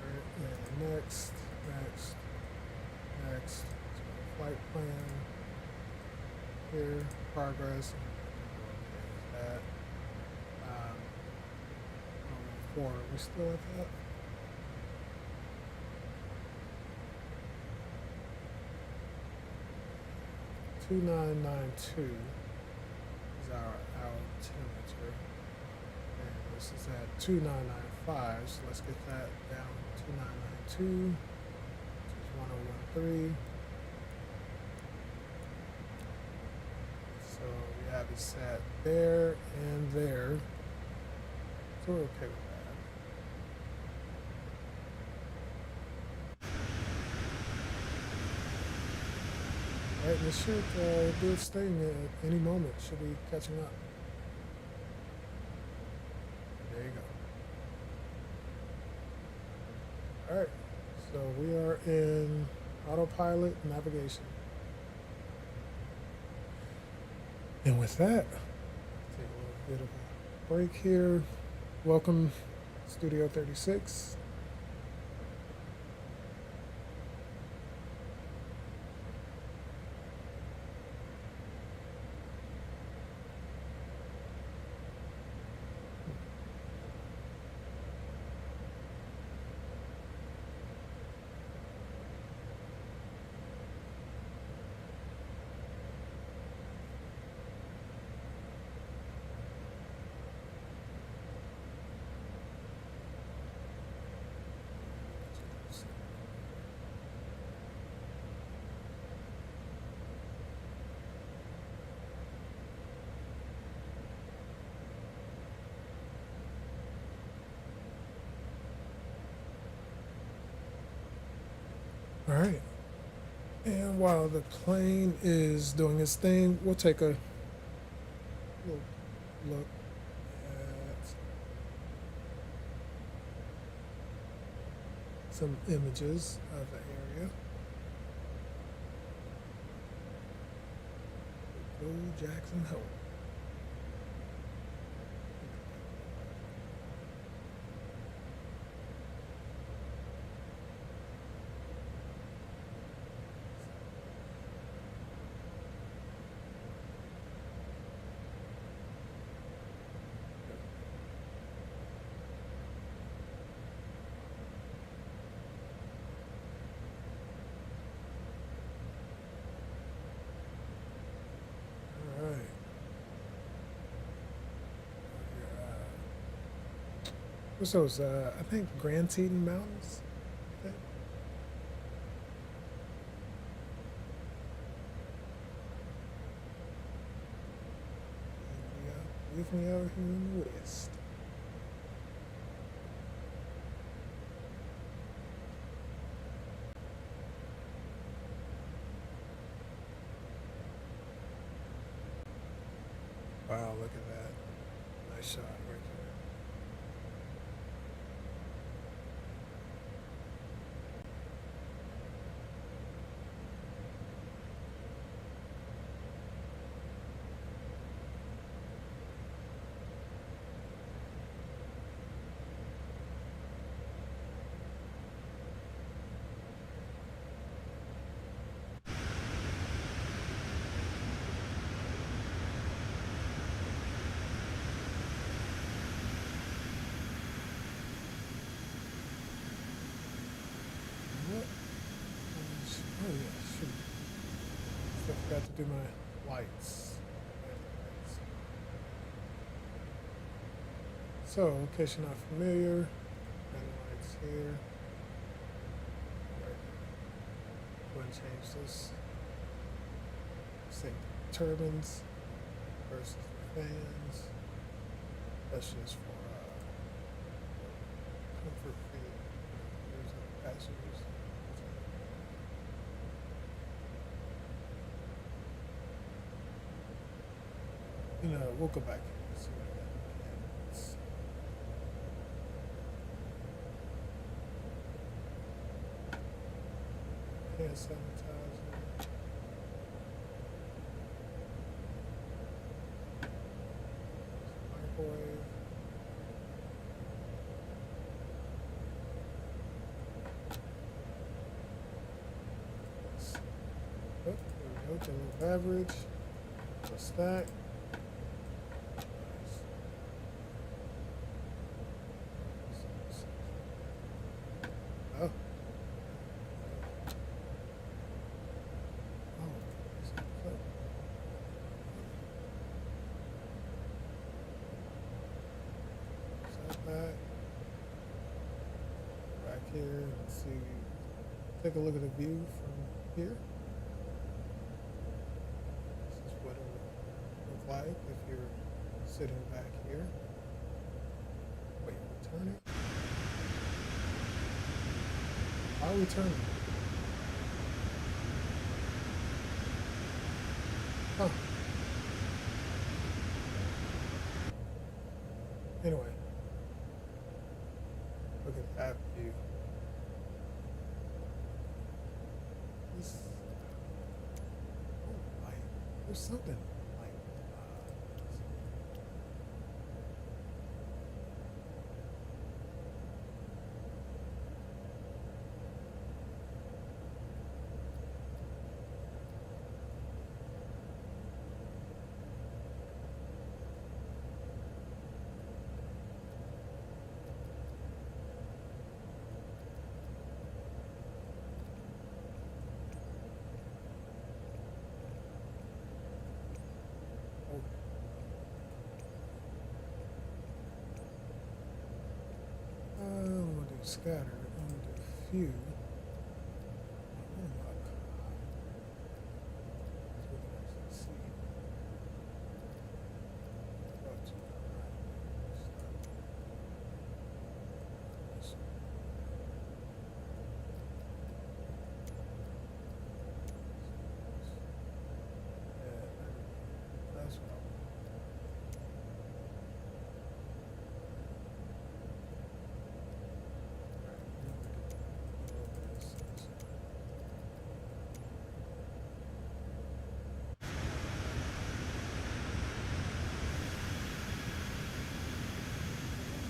Alright, and next. So flight plan here, progress. That. Forward, we still at that? $2,992 is our altimeter, and this is at 2,995. So let's get that down. 2,992, which is 1,013. So we have it set there and there. So we're okay with that. Alright, this should do its thing at any moment. Should be catching up. There you go. Alright, so we are in autopilot navigation. And with that, take a little bit of a break here. Welcome, Studio 36. All right. And while the plane is doing its thing, we'll take a little look at some images of the area. Go Jackson Hole. What's those? I think Grand Teton Mountains. I think. Leave me out here in the west. Wow, look at that. Nice shot right there. What? Oh yeah, shoot. I forgot to do my lights. So, in case you're not familiar, random lights here. Go ahead and change this. Say turbines versus fans. That's just for comfort for the passengers. We'll go back and see what that is. Hand sanitizer. Microwave. Oh, there we go. General beverage. What's that? Oh. Back here and see, take a look at the view from here. This is what it would look like if you're sitting back here. Wait, we're turning? How are we turning? Huh. Anyway. Look at that view. This, oh, like, there's something like, I'm gonna do scatter. I'm gonna do few.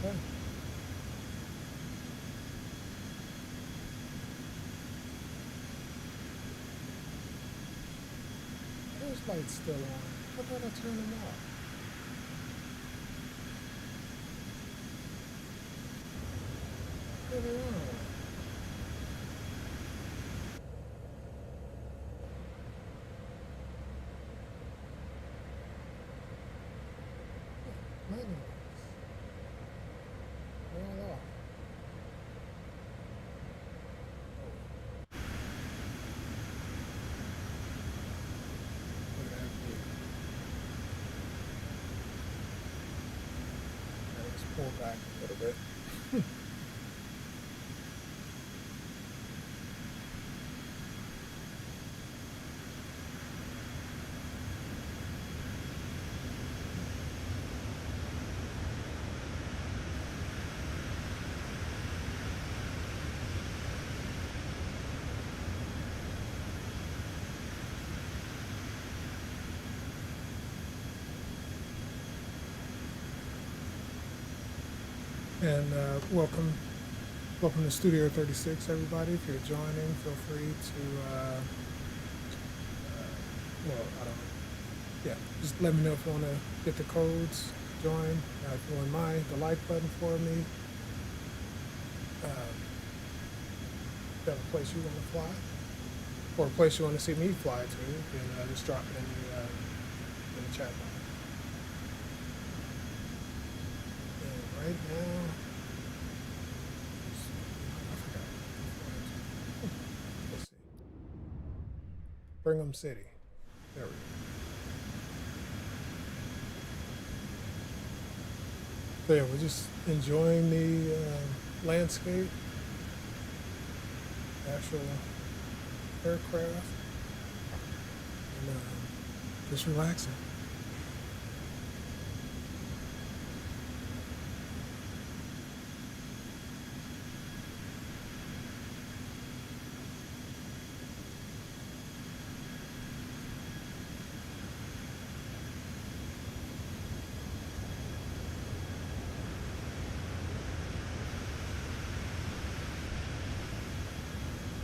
Okay. Those lights still on. How about I turn them off? There they are. Lightning lights. They're all off. Look at that view. back a little bit. And welcome to Studio 36, everybody. If you're joining, feel free to, well, I don't know. Yeah, just let me know if you want to get the codes, join. If you wouldn't mind, the like button for me. If you have a place you want to fly, or a place you want to see me fly to, you can just drop it in the chat box. And right now, I forgot. Let's see. Brigham City. There we go. So yeah, we're just enjoying the landscape, actual aircraft, and just relaxing.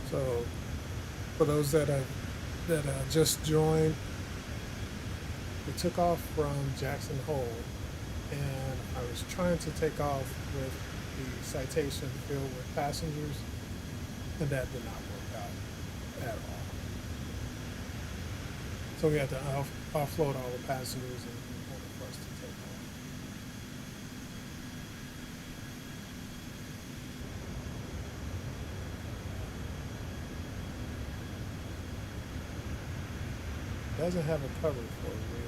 So, for those that just joined, we took off from Jackson Hole, and I was trying to take off with the citation filled with passengers, and that did not work out at all. So we had to offload all the passengers and in order for us to take off. Doesn't have a cover for wheels.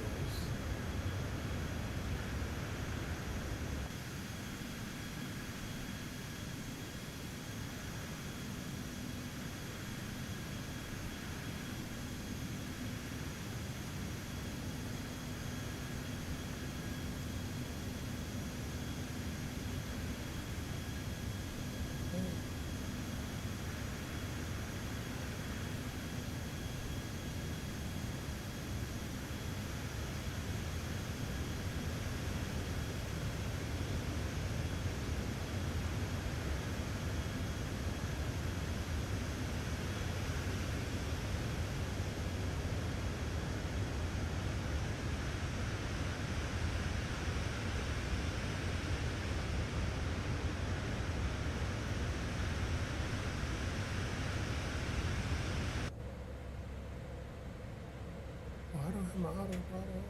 Oh, I don't have my auto throttle.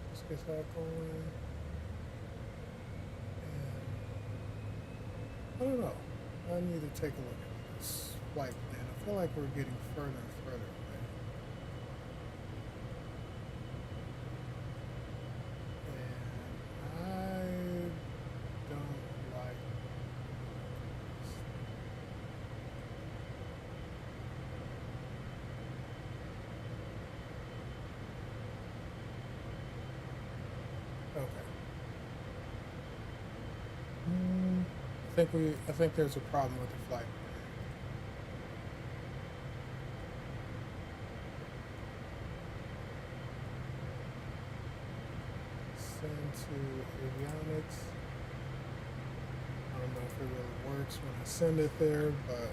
Let's get that going. And I don't know. I need to take a look at this flight plan. I feel like we're getting further and further away. And I don't like this. Okay. I think there's a problem with the flight plan. Send to avionics. I don't know if it really works when I send it there, but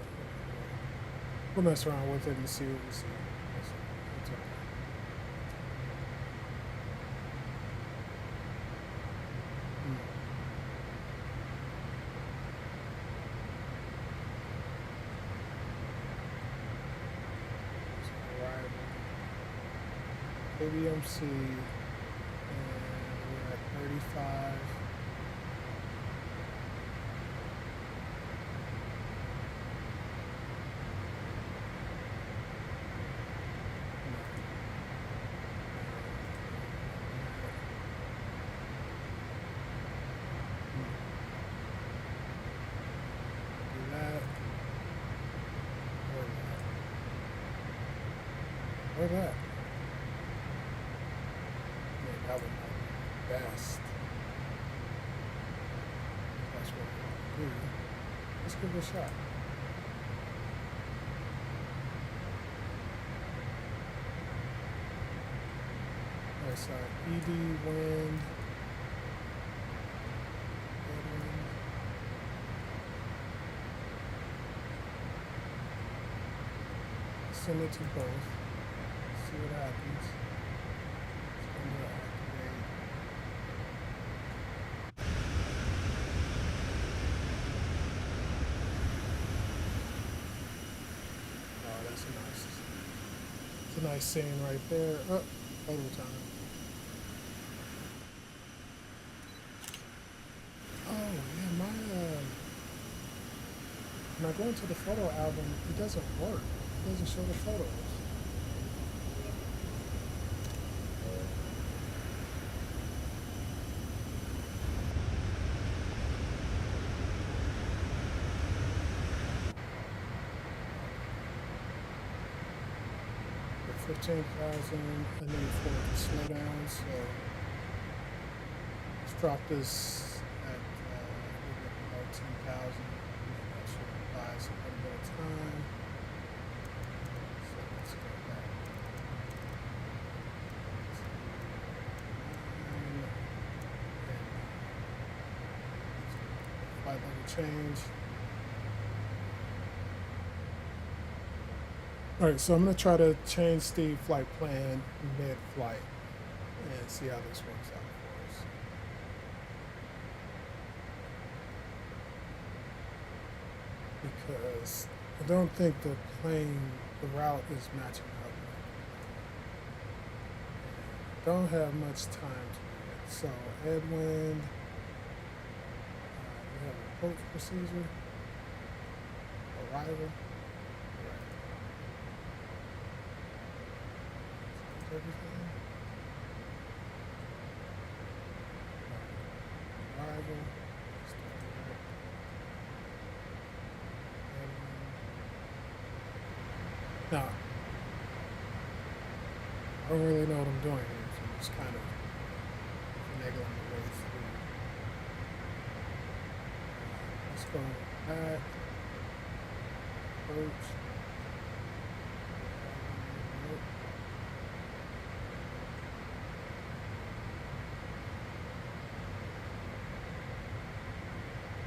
we'll mess around with it and see what we see. It's okay. ABMC, and we're at 35. Where that? Man, that would not be the best. That's what we want to do. Let's give it a shot. Alright, so ED wind. Send it to both. See what happens. It's going to activate. Oh, that's a nice scene right there. Oh, photo time. Oh yeah, when I go into the photo album, it doesn't work. It doesn't show the photos. For 15,000, I need for it to slow down, so let's drop this at a little bit below 10,000. That should buy us a little bit of time. So let's go back. Flight level change. All right, so I'm going to try to change the flight plan mid-flight and see how this works out for us. Because I don't think the route is matching up. Don't have much time to do it. So headwind, we have approach procedure, arrival. Everything. Arrival. Now, I don't really know what I'm doing here, so I'm just kind of finagling my way through. Let's go back. Approach.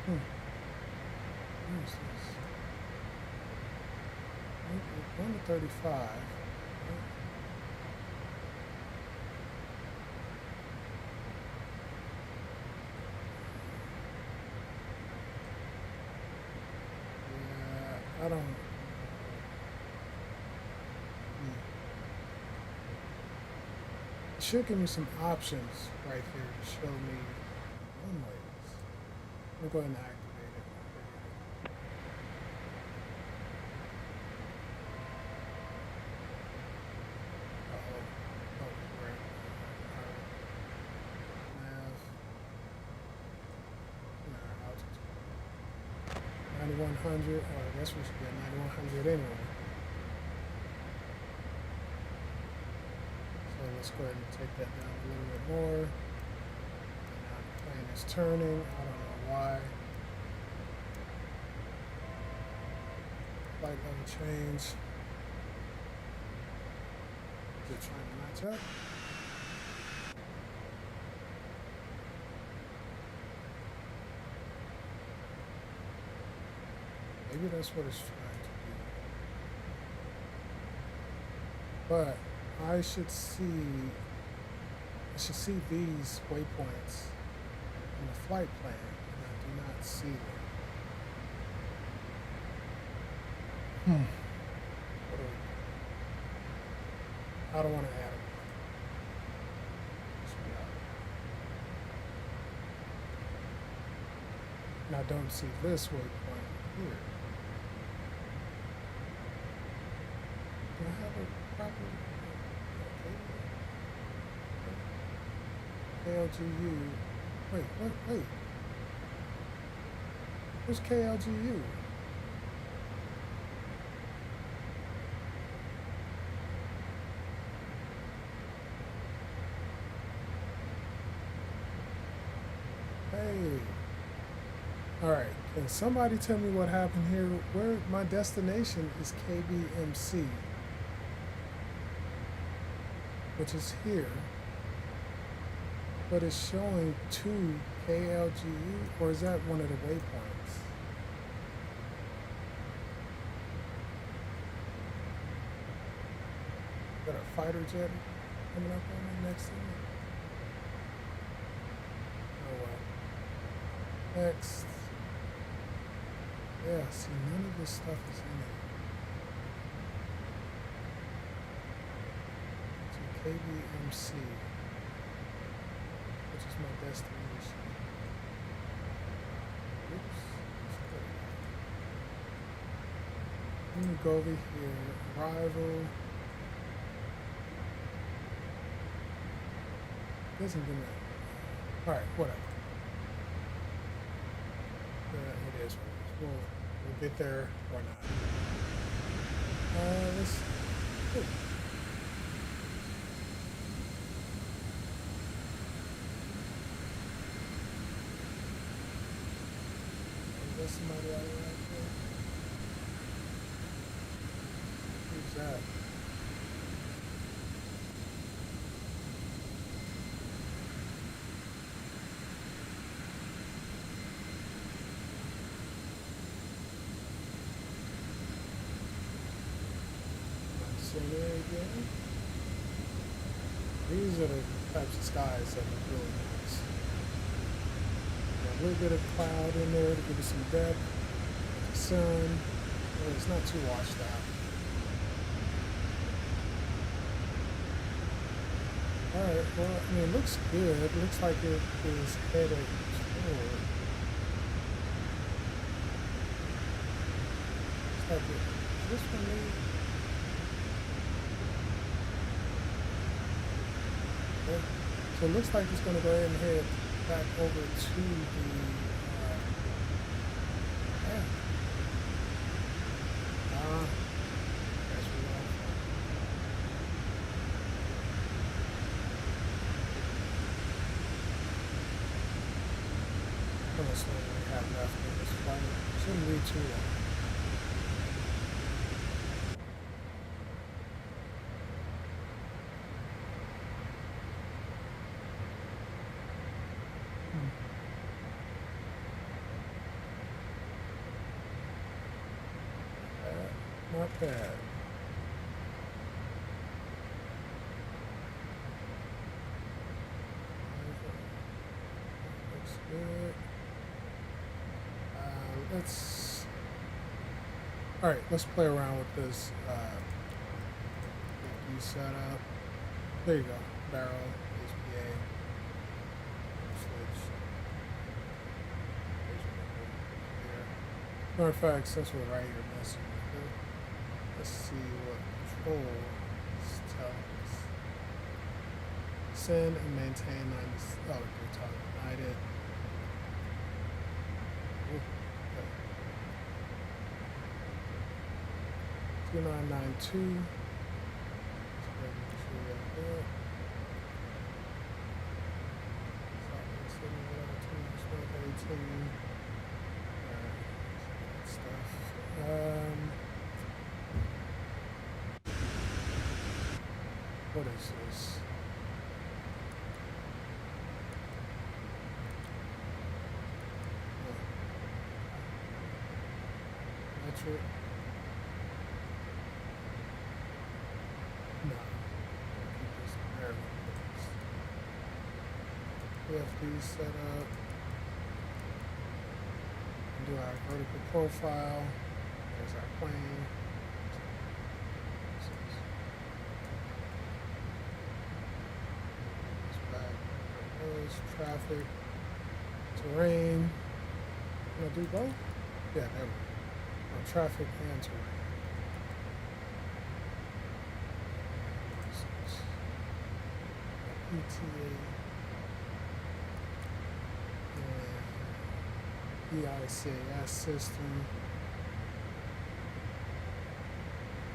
What is this? 1 to 35. Yeah, I don't. It should give me some options right here to show me runways. I'm going to activate it. Oh, great. Nav. Altitude. 9,100. Oh, I guess we should get 9,100 anyway. So let's go ahead and take that down a little bit more. And now the plane is turning. I don't know why. Flight level change. Is it trying to match up? Maybe that's what it's trying to do. But I should see these waypoints in the flight plan, and I do not see them. I don't want to add them. And I don't see this waypoint here. Do I have a proper KLGU? Wait. Where's KLGU? Alright, can somebody tell me what happened here? Where my destination is KBMC, which is here, but it's showing 2 KLGU, or is that one of the waypoints? Got a fighter jet coming up on me next to me. Oh well. Next. Yeah, see, none of this stuff is in it. So KBMC, which is my destination. Oops. Let me go over here. Arrival. Doesn't do that. Alright, whatever. It is what it is. We'll get there or not. Let's. Oh. Is there somebody out there? Who's that? Again. These are the types of skies that are really nice. Got a little bit of cloud in there to give it some depth. The sun, well, it's not too washed out. Alright, well, I mean, it looks good. It looks like it is headed toward. Looks like it. This one maybe. So it looks like it's going to go ahead and head back over to the that's where we're how much longer we have left in this flight? Shouldn't be too long. Not bad. Looks good. Let's play around with this setup. There you go. Barrel, HPA, switch. Matter of fact, since we're right here messing with it, let's see what control is telling us. Send and maintain 90. Oh, we're talking United. Ooh, okay. 2992. What is this? Metric. No. Keep this there. We have these set up. Do our vertical profile. There's our plane. Traffic, terrain. Can I do both? Yeah, there we go. Oh, traffic and terrain. ETA and EICAS system.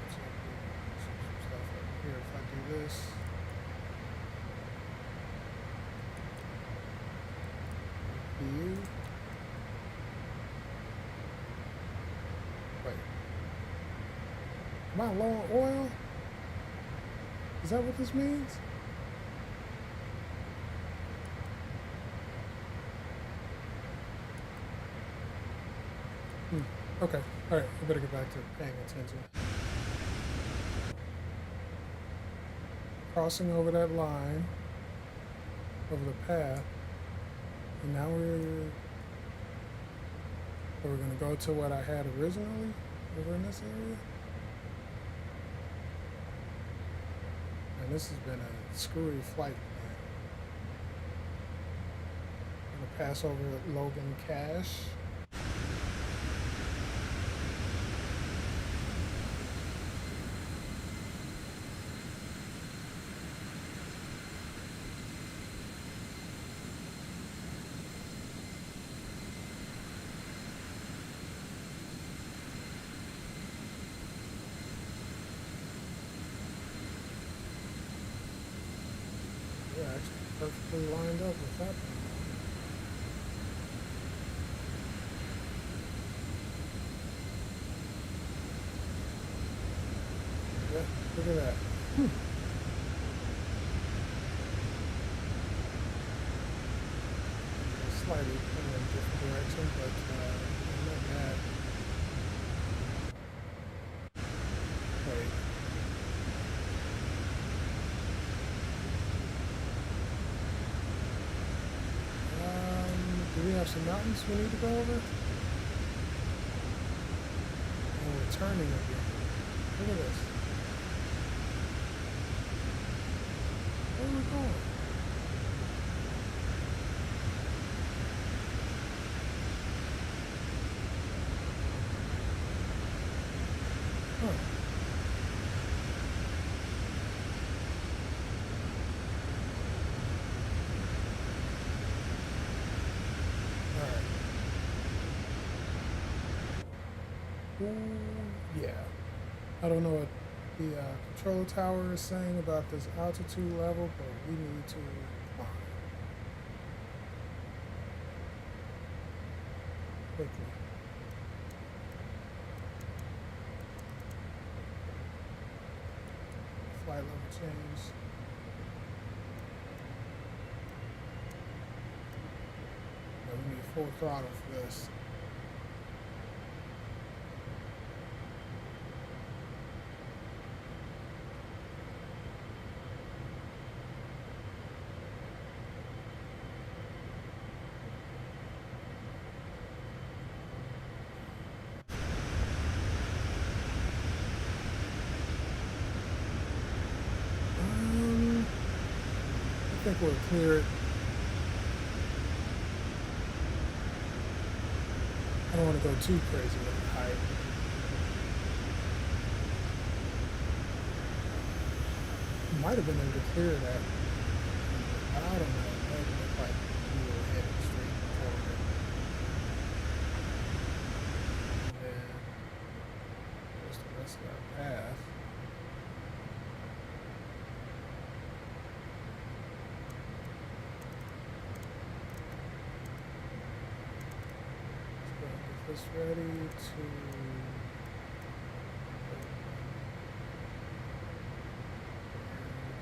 Some stuff up here if I do this. Am I low on oil? Is that what this means? Okay. All right. I better get back to paying attention. Crossing over that line, over the path, and now we're going to go to what I had originally over in this area. And this has been a screwy flight. I'm going to pass over Logan Cash. Actually perfectly lined up with that one. Yeah, look at that. Slightly in a different direction, but not bad. Wait. Do we have some mountains we need to go over? Oh, we're turning again. Look at this. Where are we going? Huh. Ooh, yeah. I don't know what the control tower is saying about this altitude level, but we need to climb quickly. Flight level change. We need full throttle for this. I think we'll clear it. I don't want to go too crazy with the height. Might have been able to clear that. I don't know. It looked like we were heading straight forward. And then there's the rest of our path. This ready to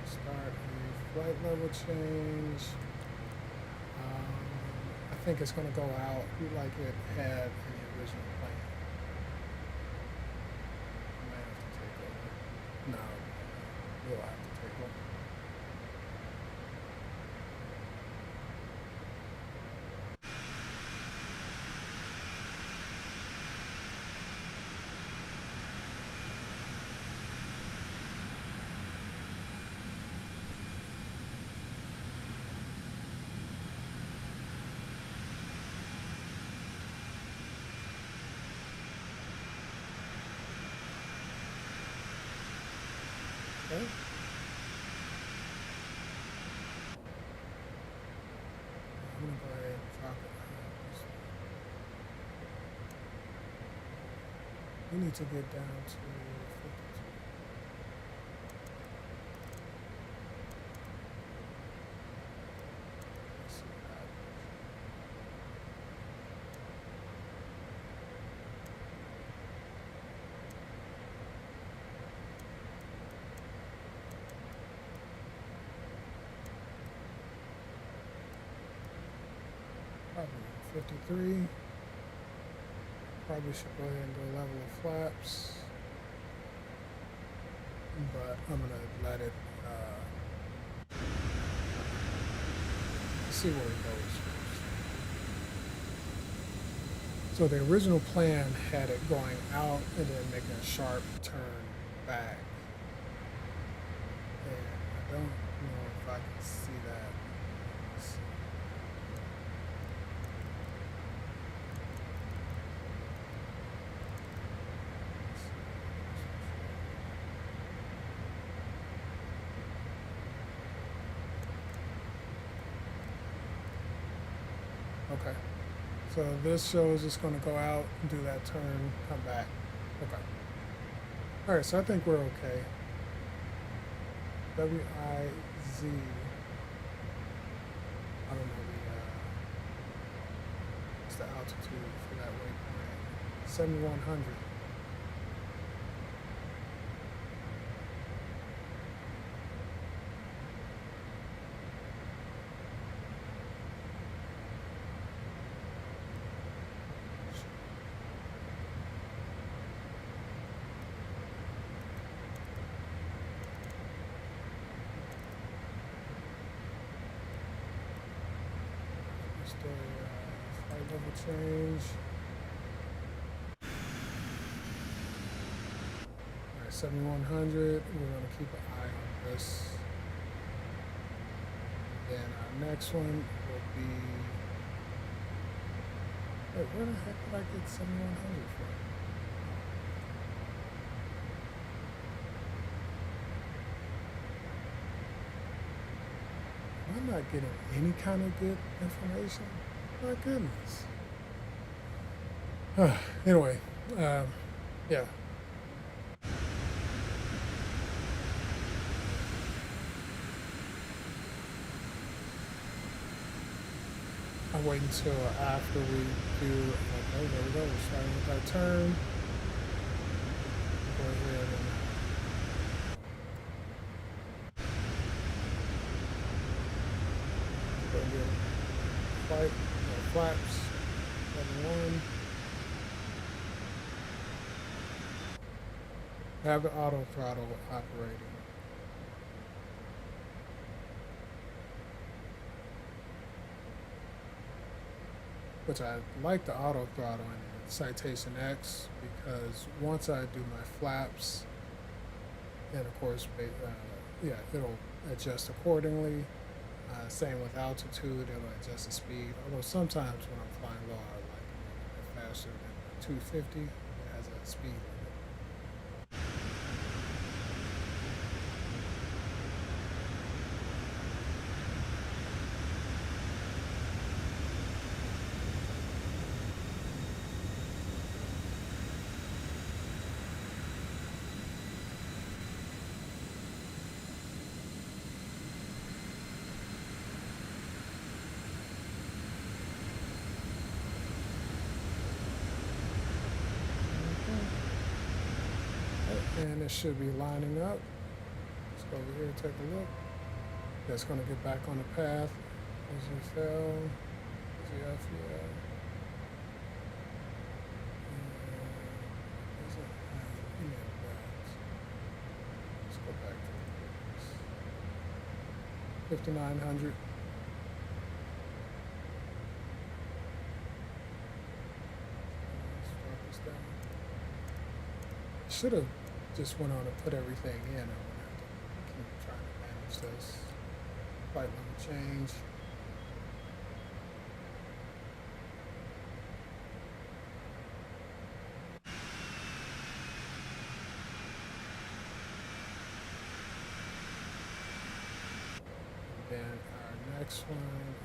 start a flight level change. I think it's going to go out like it had in the original plan. I might have to take over. No, we'll have to take over. Okay. I'm going to go ahead and drop it. We need to get down to 52. Let's see what happens. Probably 53. Probably should go ahead and do a level of flaps, but I'm gonna let it see where it goes first. So the original plan had it going out and then making a sharp turn back, and I don't know if I can see that. Okay, so this shows it's going to go out, do that turn, come back. Okay. All right, so I think we're okay. W-I-Z. I don't know what's the altitude for that waypoint. 7,100. Flight level change. Alright, 7,100. We're going to keep an eye on this. Then our next one will be. Wait, where the heck did I get 7,100 from? I'm not getting any kind of good information. My goodness. Anyway, yeah. I'll wait until after we do, okay, there we go, we're starting with our turn. Go ahead and go get flight, flaps, 7-1. Have the auto throttle operating. Which I like the auto throttle in Citation X, because once I do my flaps, and of course, yeah, it'll adjust accordingly. Same with altitude, it'll adjust the speed. Although sometimes when I'm flying low, I like it a bit faster than 250. It has a speed limit. And it should be lining up. Let's go over here and take a look. That's going to get back on the path. As you fell, ZFL. Let's go back to this. 5,900. Let's drop this down. Should have just went on and put everything in. I'm gonna have to keep trying to manage this. Flight level change. And then our next one is,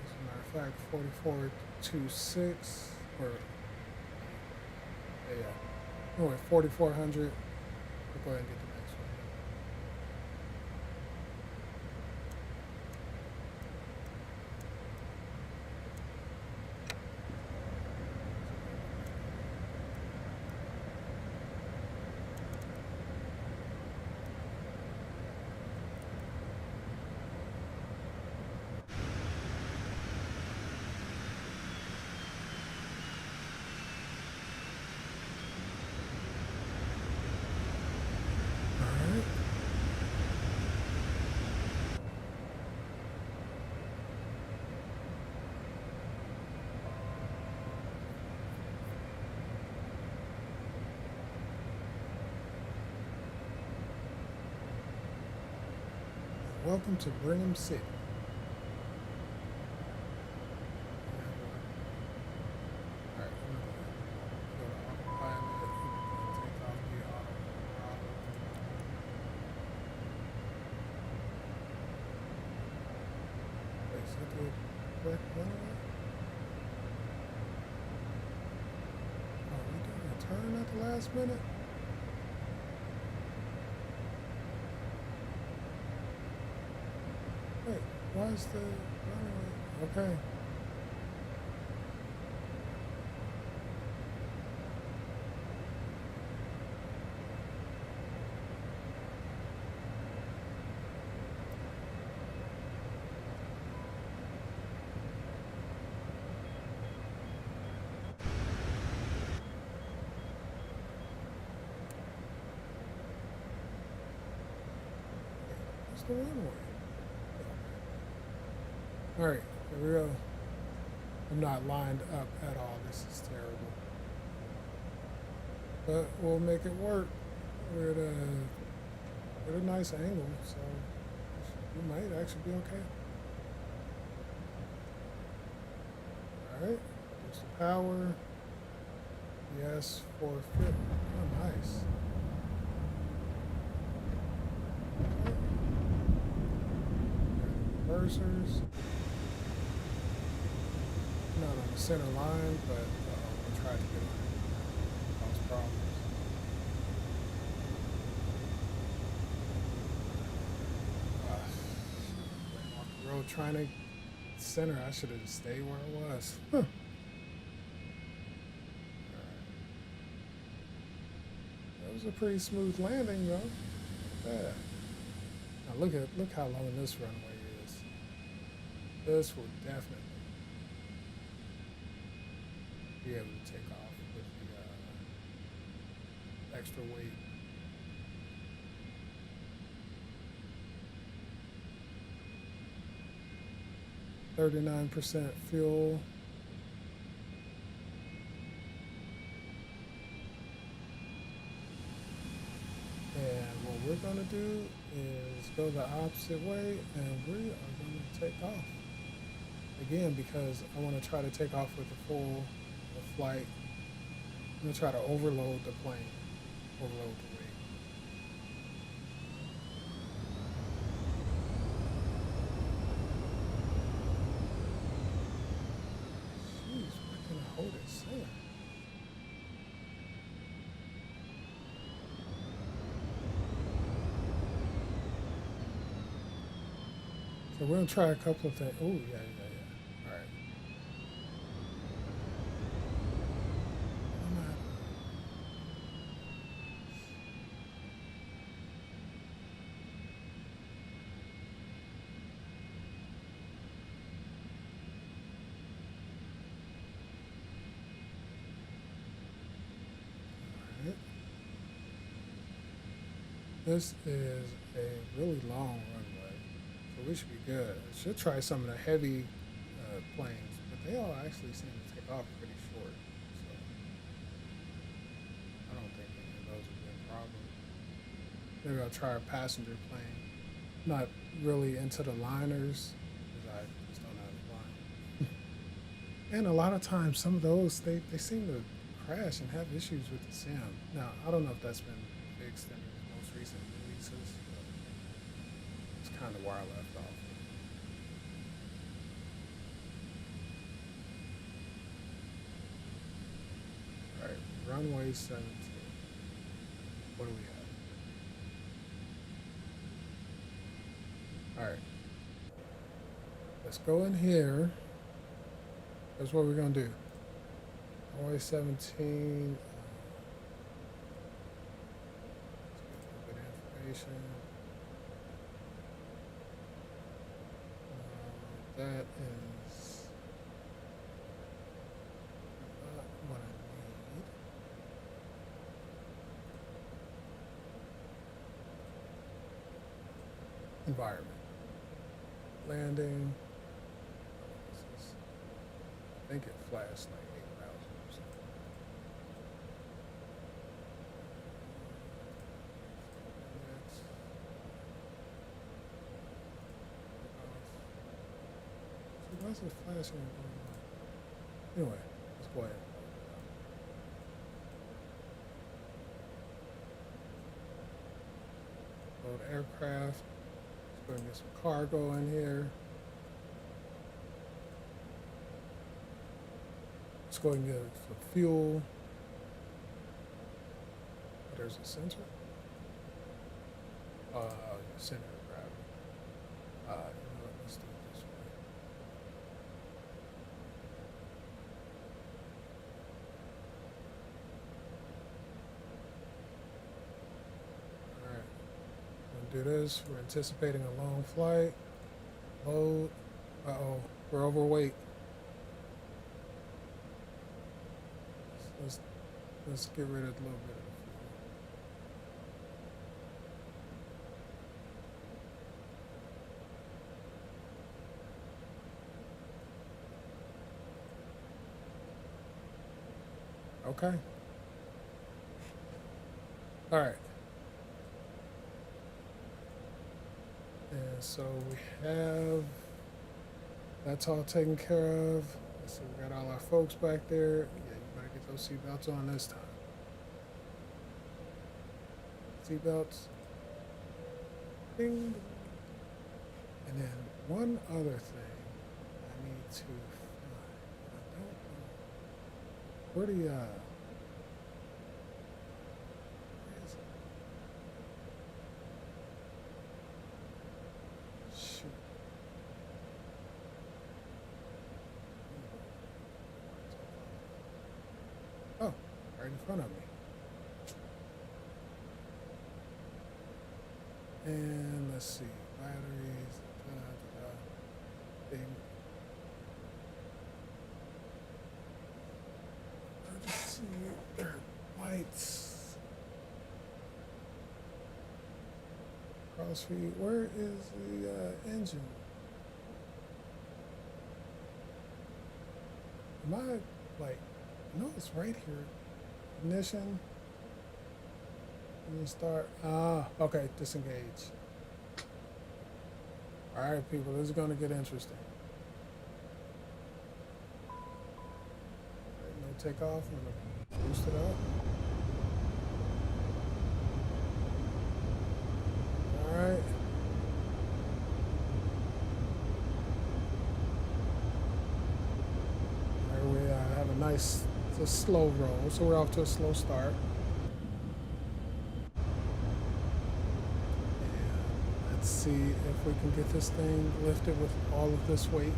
as a matter of fact, 4426 or yeah. Anyway, 4,400. We'll go ahead and get the next one. Welcome to Brigham City. Alright, I'm gonna go to autopilot. Take off the auto. Wait, is that the correct runway? Oh, we doing a turn at the last minute? Wait, why is the runway? Okay. It's the runway. All right, here we go. I'm not lined up at all. This is terrible. But we'll make it work. We're at a nice angle, so we might actually be okay. All right, there's the power. Yes, 450. Oh, nice. Reversers. Not on the center line, but we'll try to get on cause problems. Ran off the road trying to center. I should have just stayed where I was. Huh. That was a pretty smooth landing, though. Yeah. Now look how long this runway is. This will definitely be able to take off with the extra weight. %39 fuel. And what we're going to do is go the opposite way, and we are going to take off. Again, because I want to try to take off with a full flight. I'm going to try to overload the plane, overload the weight. Jeez, why can't I hold it center? So we're going to try a couple of things. Oh, yeah. All right. This is a really long runway, so we should be good. I should try some of the heavy planes, but they all actually seem to take off pretty short. So I don't think any of those would be a problem. Maybe I'll try a passenger plane. Not really into the liners, because I just don't know how to fly. And a lot of times, some of those, they seem to crash and have issues with the sim. Now, I don't know if that's been fixed in the most recent releases, but it's kind of where I left off. All right, runway 17. What do we have? All right, let's go in here. That's what we're gonna do. Runway 17. Let's get a little bit of information. That is not what I need. Environment. Landing. I think it flashed like 8,000 or something. is it flashing? Anyway, let's go ahead. Load aircraft. Let's go and get some cargo in here. Let's go and get some fuel. Oh, there's a sensor. Center of gravity. You know what? Let's do it this way. Alright. We're gonna do this. We're anticipating a long flight. Load. Uh-oh. We're overweight. Let's get rid of a little bit of the fuel. Okay. All right. And so we have, that's all taken care of. So we got all our folks back there. Yeah, you better get those seatbelts on this time. Seatbelts. Ding. And then one other thing I need to find. I don't know. Where is it? Shoot. Oh, right in front of me. And let's see, batteries, thing. Let's see, there are lights. Cross feed, where is the engine? Am I, like, no, it's right here. Ignition. And you start, okay, disengage. All right, people, this is gonna get interesting. All right, no takeoff, I'm gonna boost it up. All right. There we have a nice, it's a slow roll, so we're off to a slow start. See if we can get this thing lifted with all of this weight.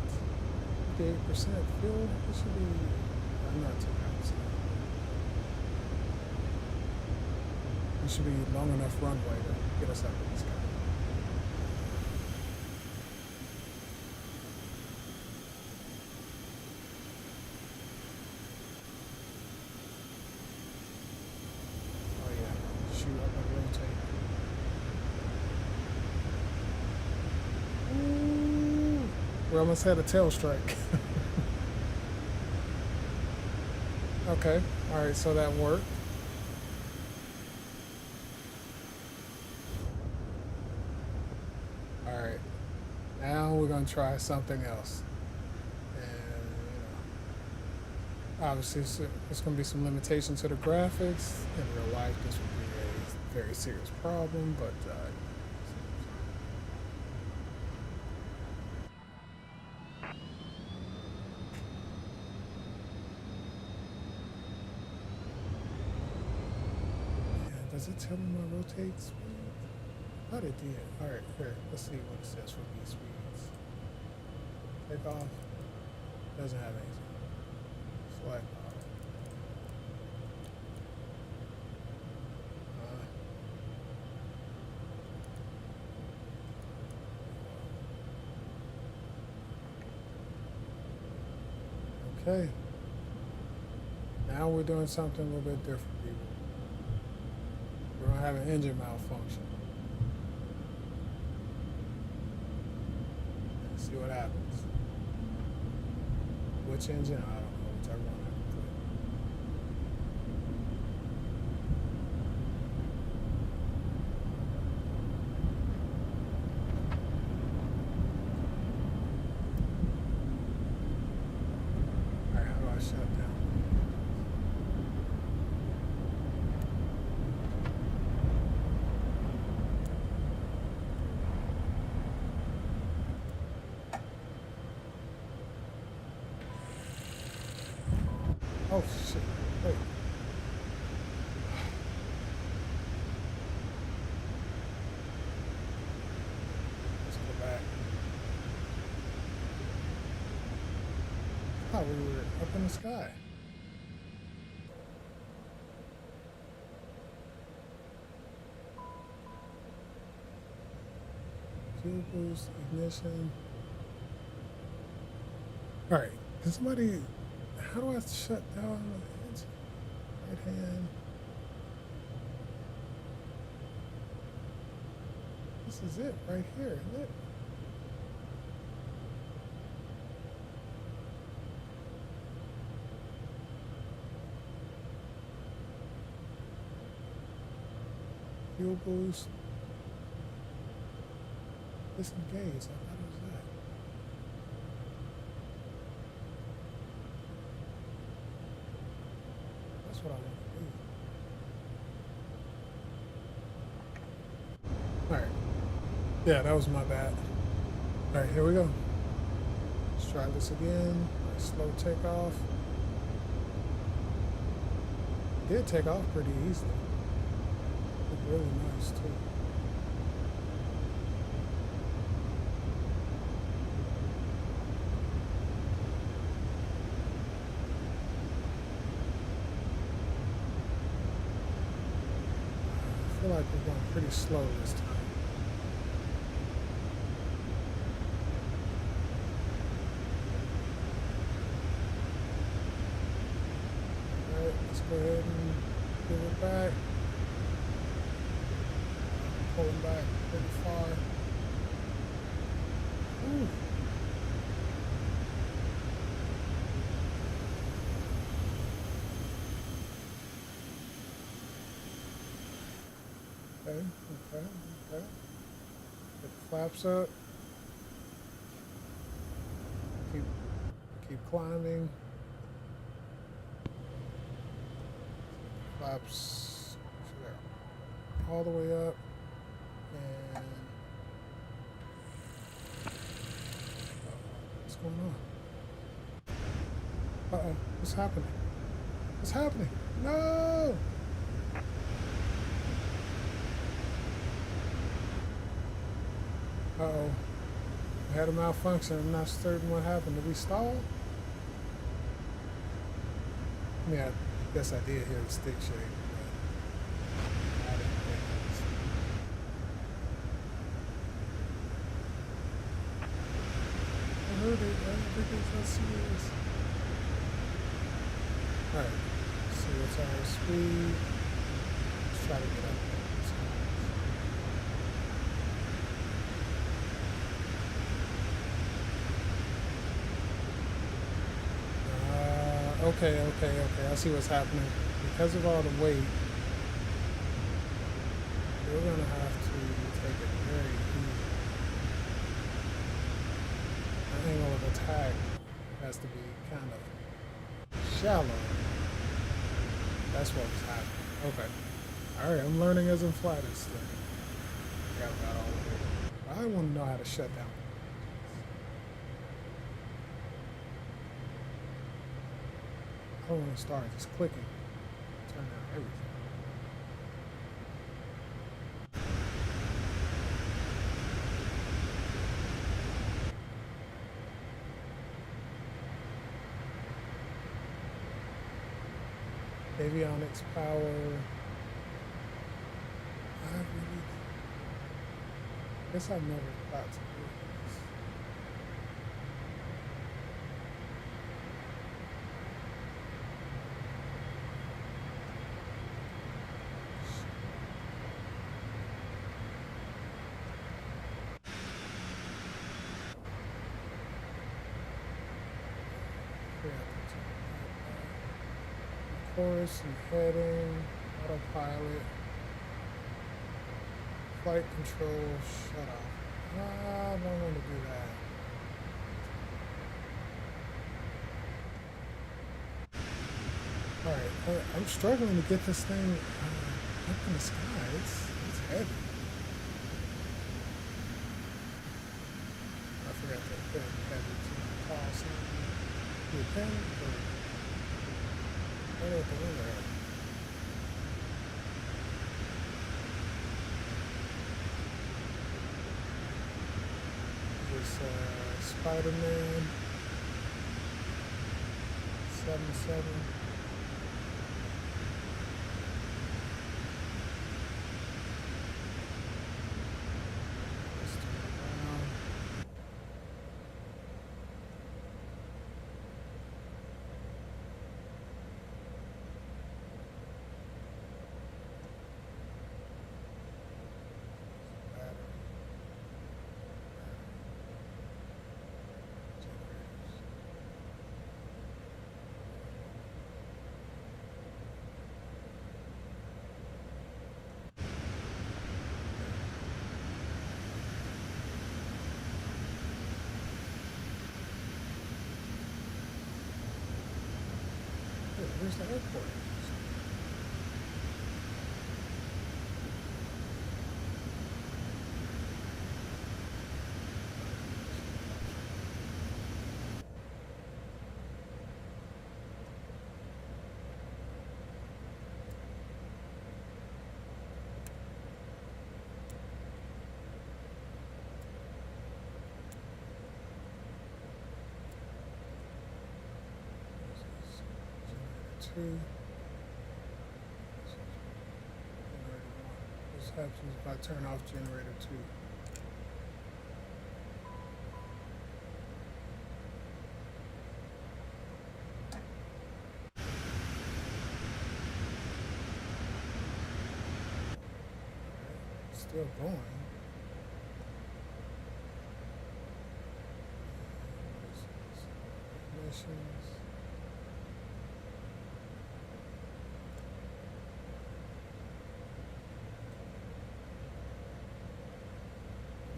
58% fuel, it should be not too bad. It should be long enough runway to get us up in the sky. Oh yeah, shoot, I'm gonna rotate. We almost had a tail strike. Okay, all right, so that worked. All right, now we're gonna try something else. And obviously there's gonna be some limitations to the graphics. In real life, this would be a very serious problem, but does it tell me my rotate speed? I thought it did. All right, here, let's see what it says for these speeds. Take off. Doesn't have anything. Select off. Okay. Now we're doing something a little bit different, people. We're gonna have an engine malfunction. Let's see what happens. Which engine? I don't know. Whichever one I put. we were up in the sky. Fuel boost, ignition. All right, can somebody, how do I shut down the engine? Right hand. This is it right here, isn't it? Fuel boost. Disengage. I thought it was that. That's what I want to do. Alright. Yeah, that was my bad. Alright, here we go. Let's try this again. Slow takeoff. Did take off pretty easily. Looked really nice too. I feel like we're going pretty slow this time. Alright, let's go ahead and give it back. Pulling back pretty far. Ooh. Okay. Get the flaps up. Keep climbing. Flaps all the way up. And what's going on? Uh-oh, what's happening? What's happening? No! Uh-oh. We had a malfunction. I'm not certain what happened. Did we stall? I mean, I guess I did hear the stick shake. But I didn't think it was. I heard it. I don't think it's that serious. Alright. See what's our speed. Let's try to get up. Okay. I see what's happening. Because of all the weight, we're going to have to take it very easy. The angle of attack has to be kind of shallow. That's what was happening. Okay. Alright, I'm learning as I'm flying this thing. Forgot about all of it. I want to know how to shut down. I don't want to start just clicking. Turn down everything. Avionics power. I guess I've never thought to do this. Course and heading, autopilot, flight control, shut off. I don't want to do that. Alright, I'm struggling to get this thing up in the sky. It's heavy. I forgot that thing heavy to toss in. Do you panic or? Right at the window. This Spider-Man. 77. Let's turn around. Where's the airport? Two. This happens if I turn off generator 2. Still going. Missions.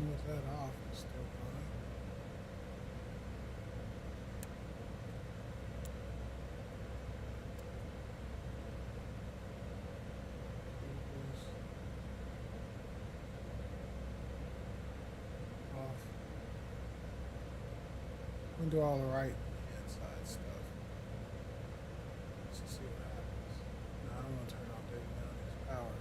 With that off, it's still going. Off. I'm gonna do all the right inside stuff. Let's see what happens. No, I don't want to turn off David Downey's power.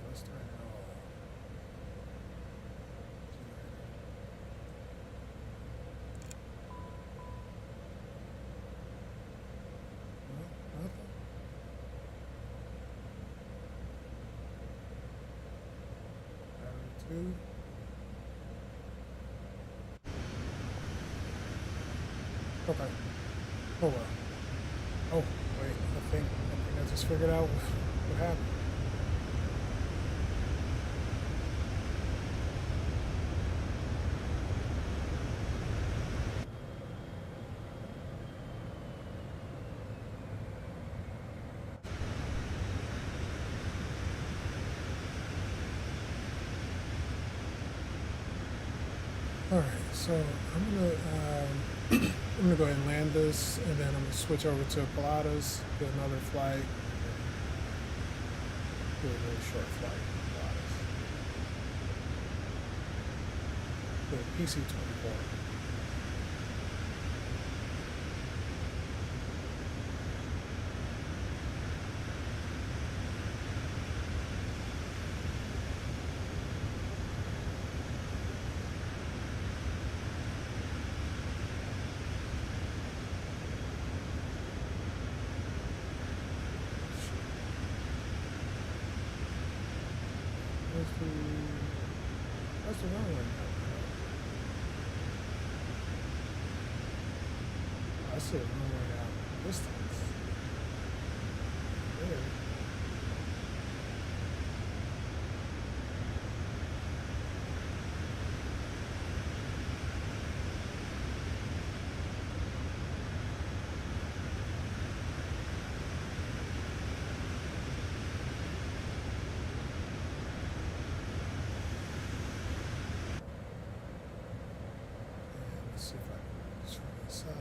Let's turn it all. No, nothing. Battery 2. Okay. Oh well. Oh wait, I think I just figured out what happened. All right, so I'm gonna go ahead and land this, and then I'm gonna switch over to Pilatus, get another flight, do a really short flight to Pilatus. The PC-24. What's the wrong one? I see it wrong way out distance. There. Let's see if I can reach from the side.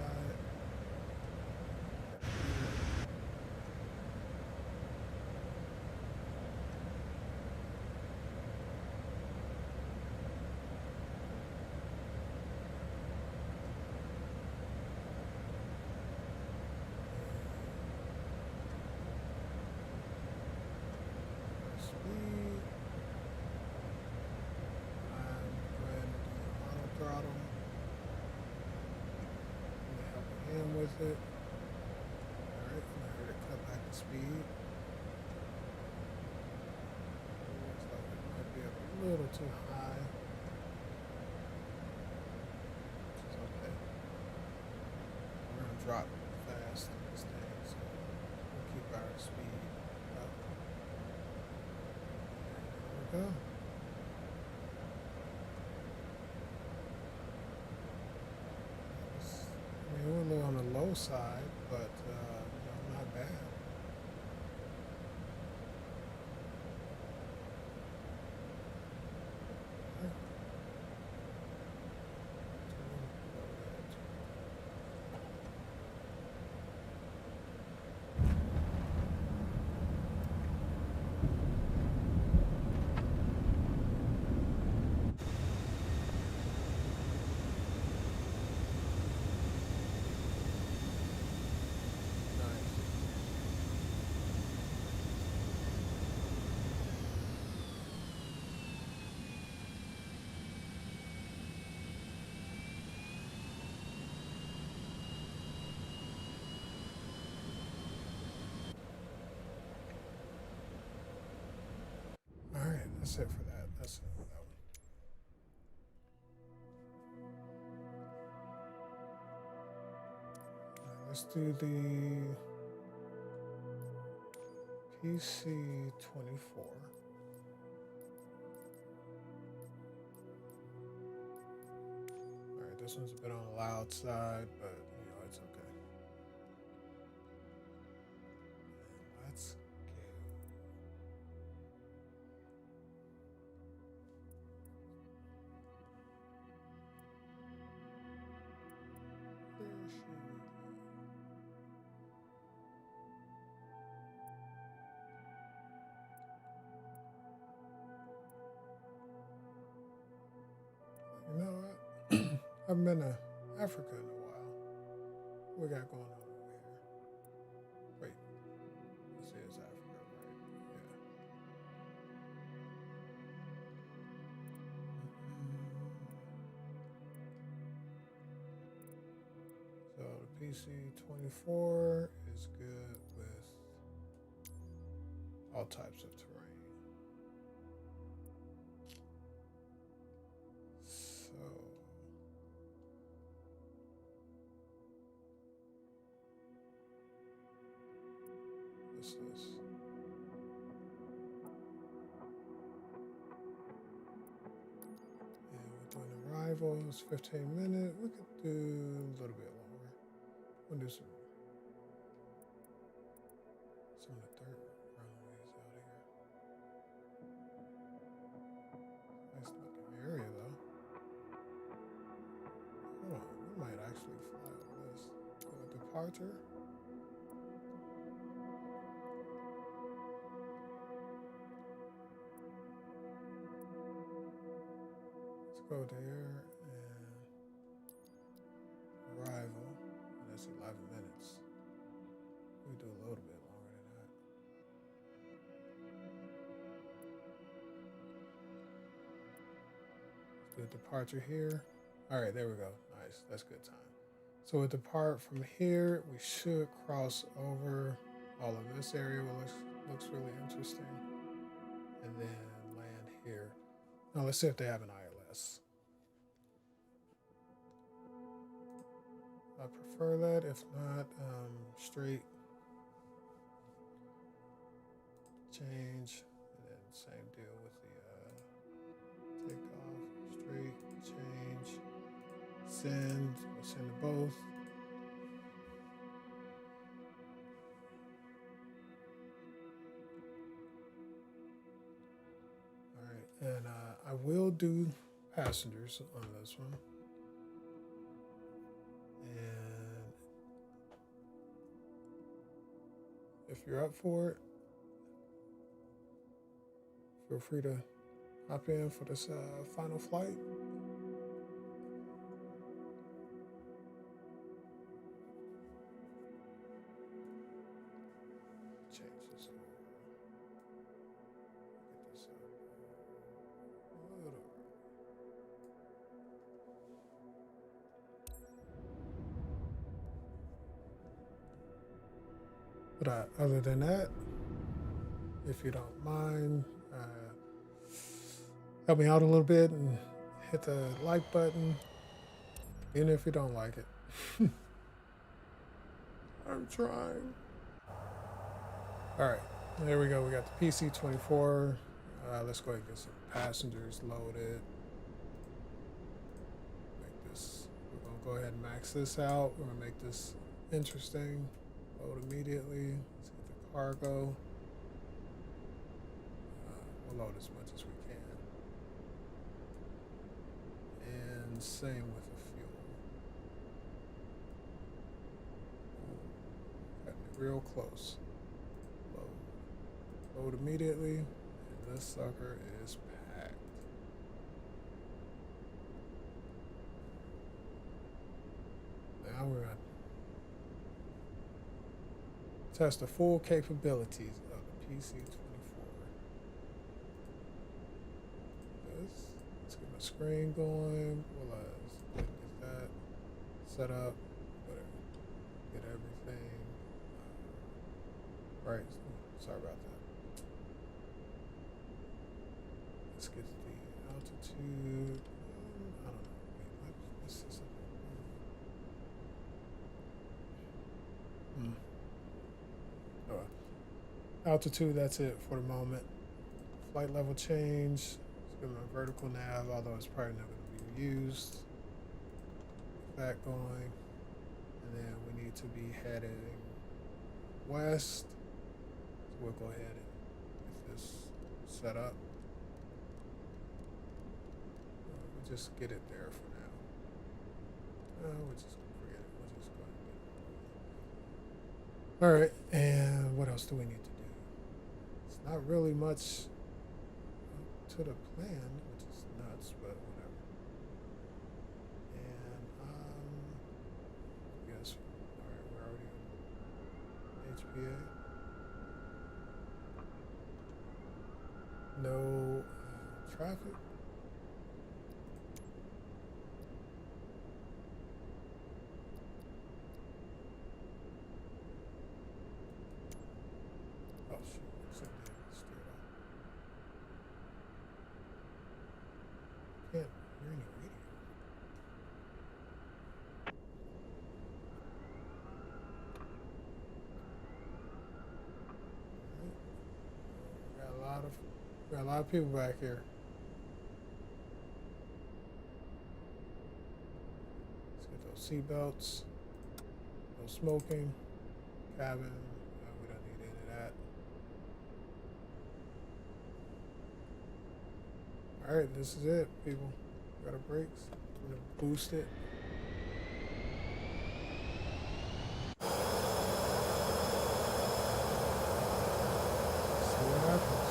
little too high. Which is okay. We're gonna drop fast in this thing, so we'll keep our speed up. There we go. I mean, we're a little on the low side, but not bad. All right, that's it for that. That's it for that one. Let's do the PC24. All right, this one's a bit on the loud side, but it's okay. And let's go. Where should we go? You know what? I haven't been to Africa in a while. What we got going on over here? Wait, this is Africa, right? Yeah. So the PC24 is good with all types of terrain. This. And we're doing arrivals, 15 minutes. We could do a little bit longer. We'll do some of the dirt runways out here. Nice looking area though. Hold on, we might actually fly over this. Go with departure. Go there and arrival, and that's 11 minutes. We do a little bit longer than that. Let's do a departure here. All right, there we go. Nice, that's good time. So we depart from here. We should cross over all of this area, which looks really interesting, and then land here. Now let's see if they have an ILS. I prefer that. If not, straight change, and then same deal with the takeoff, straight change, send. We'll send to both. All right, and I will do passengers on this one. And if you're up for it, feel free to hop in for this final flight. Change this over. Get this up a little. But other than that, if you don't mind, help me out a little bit and hit the like button, even if you don't like it. I'm trying. All right, there we go. We got the PC-24. Let's go ahead and get some passengers loaded. Make this. We're gonna go ahead and max this out. We're gonna make this interesting. Load immediately. Let's get the cargo. We'll load as much as we can. And same with the fuel. Cutting it real close. Load immediately. And this sucker is packed. Now we're going to test the full capabilities of the PC-24. Let's get my screen going. We'll get that set up. Whatever. Get everything. Right. Sorry about that. Let's get the altitude. I don't know. Wait, let's see something. All right. Altitude, that's it for the moment. Flight level change. Let's give it a vertical nav, although it's probably not going to be used. Get that going. And then we need to be heading west. So we'll go ahead and get this set up. Just get it there for now. We'll just forget it. We'll just go ahead and get it. All right, and what else do we need to do? It's not really much to the plan, which is nuts, but whatever. And yes, all right, we're already in HPA. No traffic. Can't hear any radio. Got a lot of people back here. Let's get those seat belts. No smoking. Cabin. We don't need any of that. All right, this is it, people. Got our brakes. I'm gonna boost it. See what happens.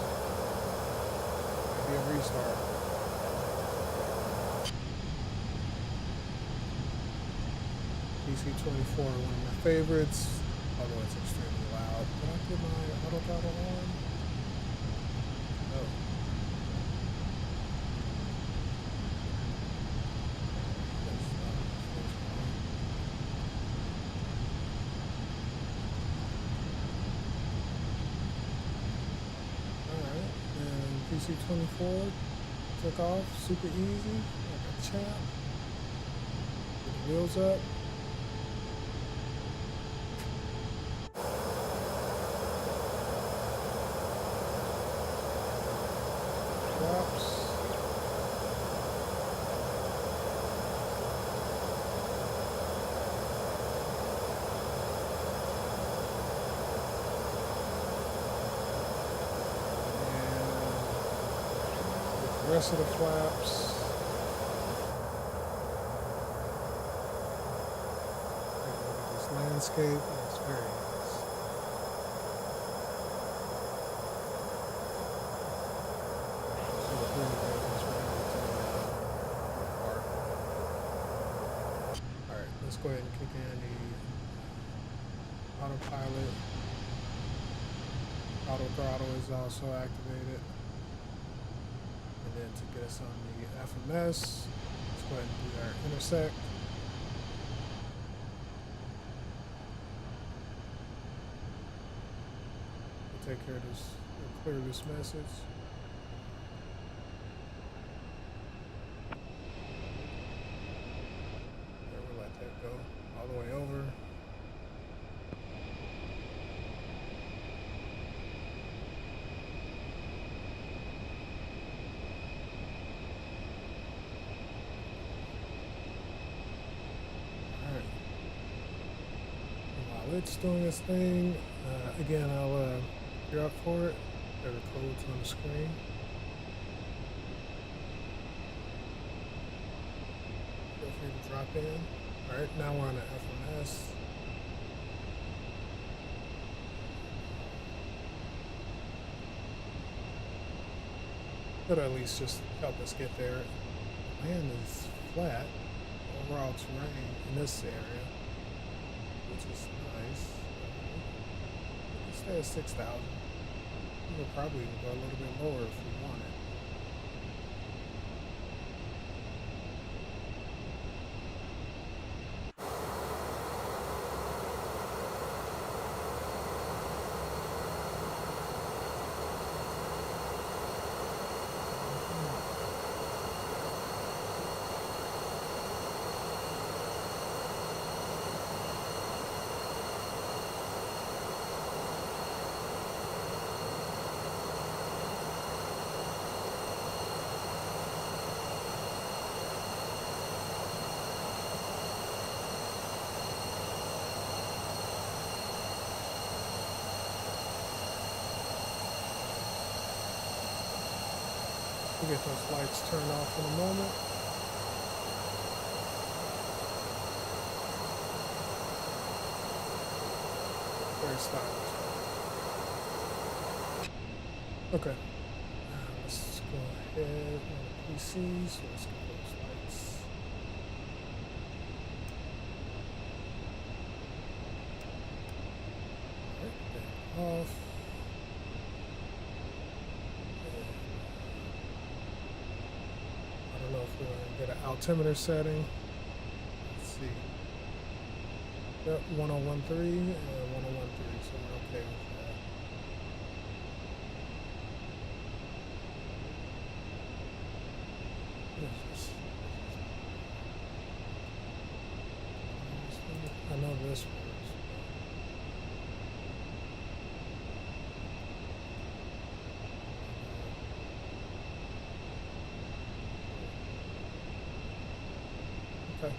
Maybe a restart. PC-24, one of my favorites, although it's extremely loud. Did I get my auto throttle on? No. PC-24 took off super easy, like a champ. Put the wheels up. Drops. The rest of the flaps. Look at this landscape. It's very nice. Alright, let's go ahead and kick in the autopilot. Auto throttle is also activated. And then to get us on the FMS, let's go ahead and do our intersect. We'll take care of this, we'll clear this message. it's doing its thing. Again, I'll gear up for it. There are the codes on the screen. Feel free to drop in. All right, now we're on the FMS. Could at least just help us get there. Land is flat. Overall terrain in this area, which is nice. We can stay at 6,000. We could probably even go a little bit lower if we wanted. We'll get those lights turned off in a moment. Very stylish. Okay. Let's go ahead on the PC. So let's get those lights. Right, off. I don't know if we're going to get an altimeter setting. Let's see. Yep, 1013 and 1013, so we're okay with that. What is this? I know this works. Okay.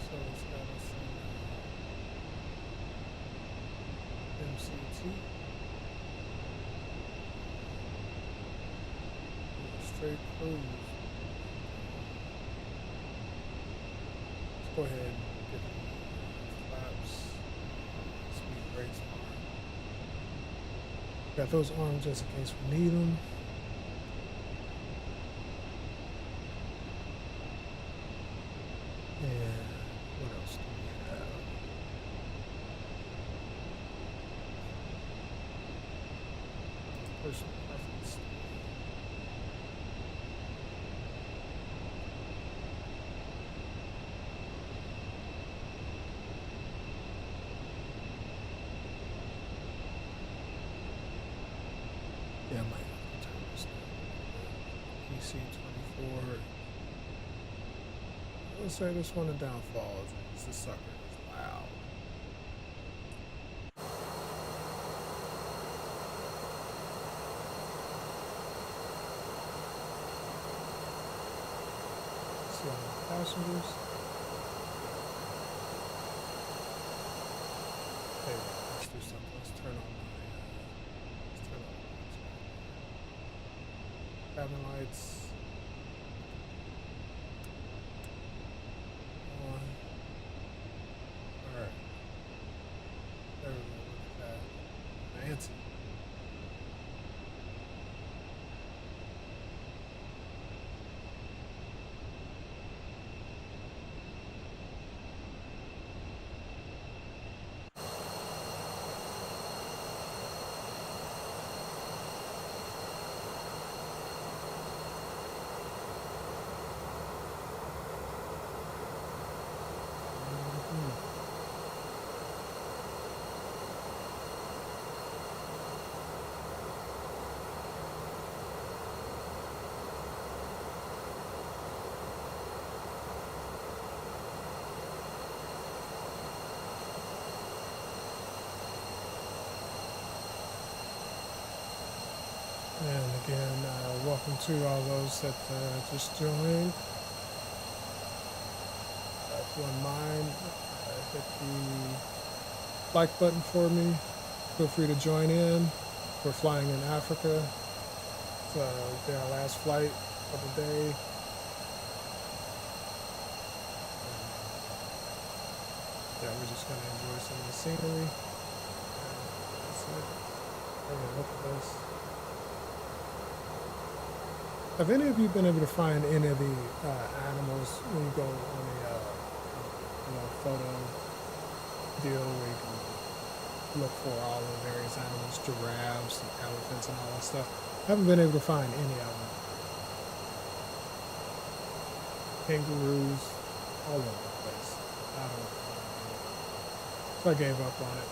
So it's got us in MCT. Straight cruise. Let's go ahead and get the flaps, speed brakes on. Got those armed just in case we need them. And what else do we have? Personal preference. Yeah, I might have to turn this down. PC 24. Let's say this one a downfall is the sucker. It's loud. See all the passengers. Hey, let's do something. Let's turn on the cabin lights. On. Alright. There we go. Look at that. Fancy. And again, welcome to all those that just joined. If you wouldn't mind, hit the like button for me. Feel free to join in. We're flying in Africa. It's our last flight of the day. Yeah, we're just going to enjoy some of the scenery. That's it. Look at this. Have any of you been able to find any of the animals when you go on a photo deal where you can look for all the various animals, giraffes, and elephants, and all that stuff? I haven't been able to find any of them. Kangaroos, all over the place. I don't know. So I gave up on it.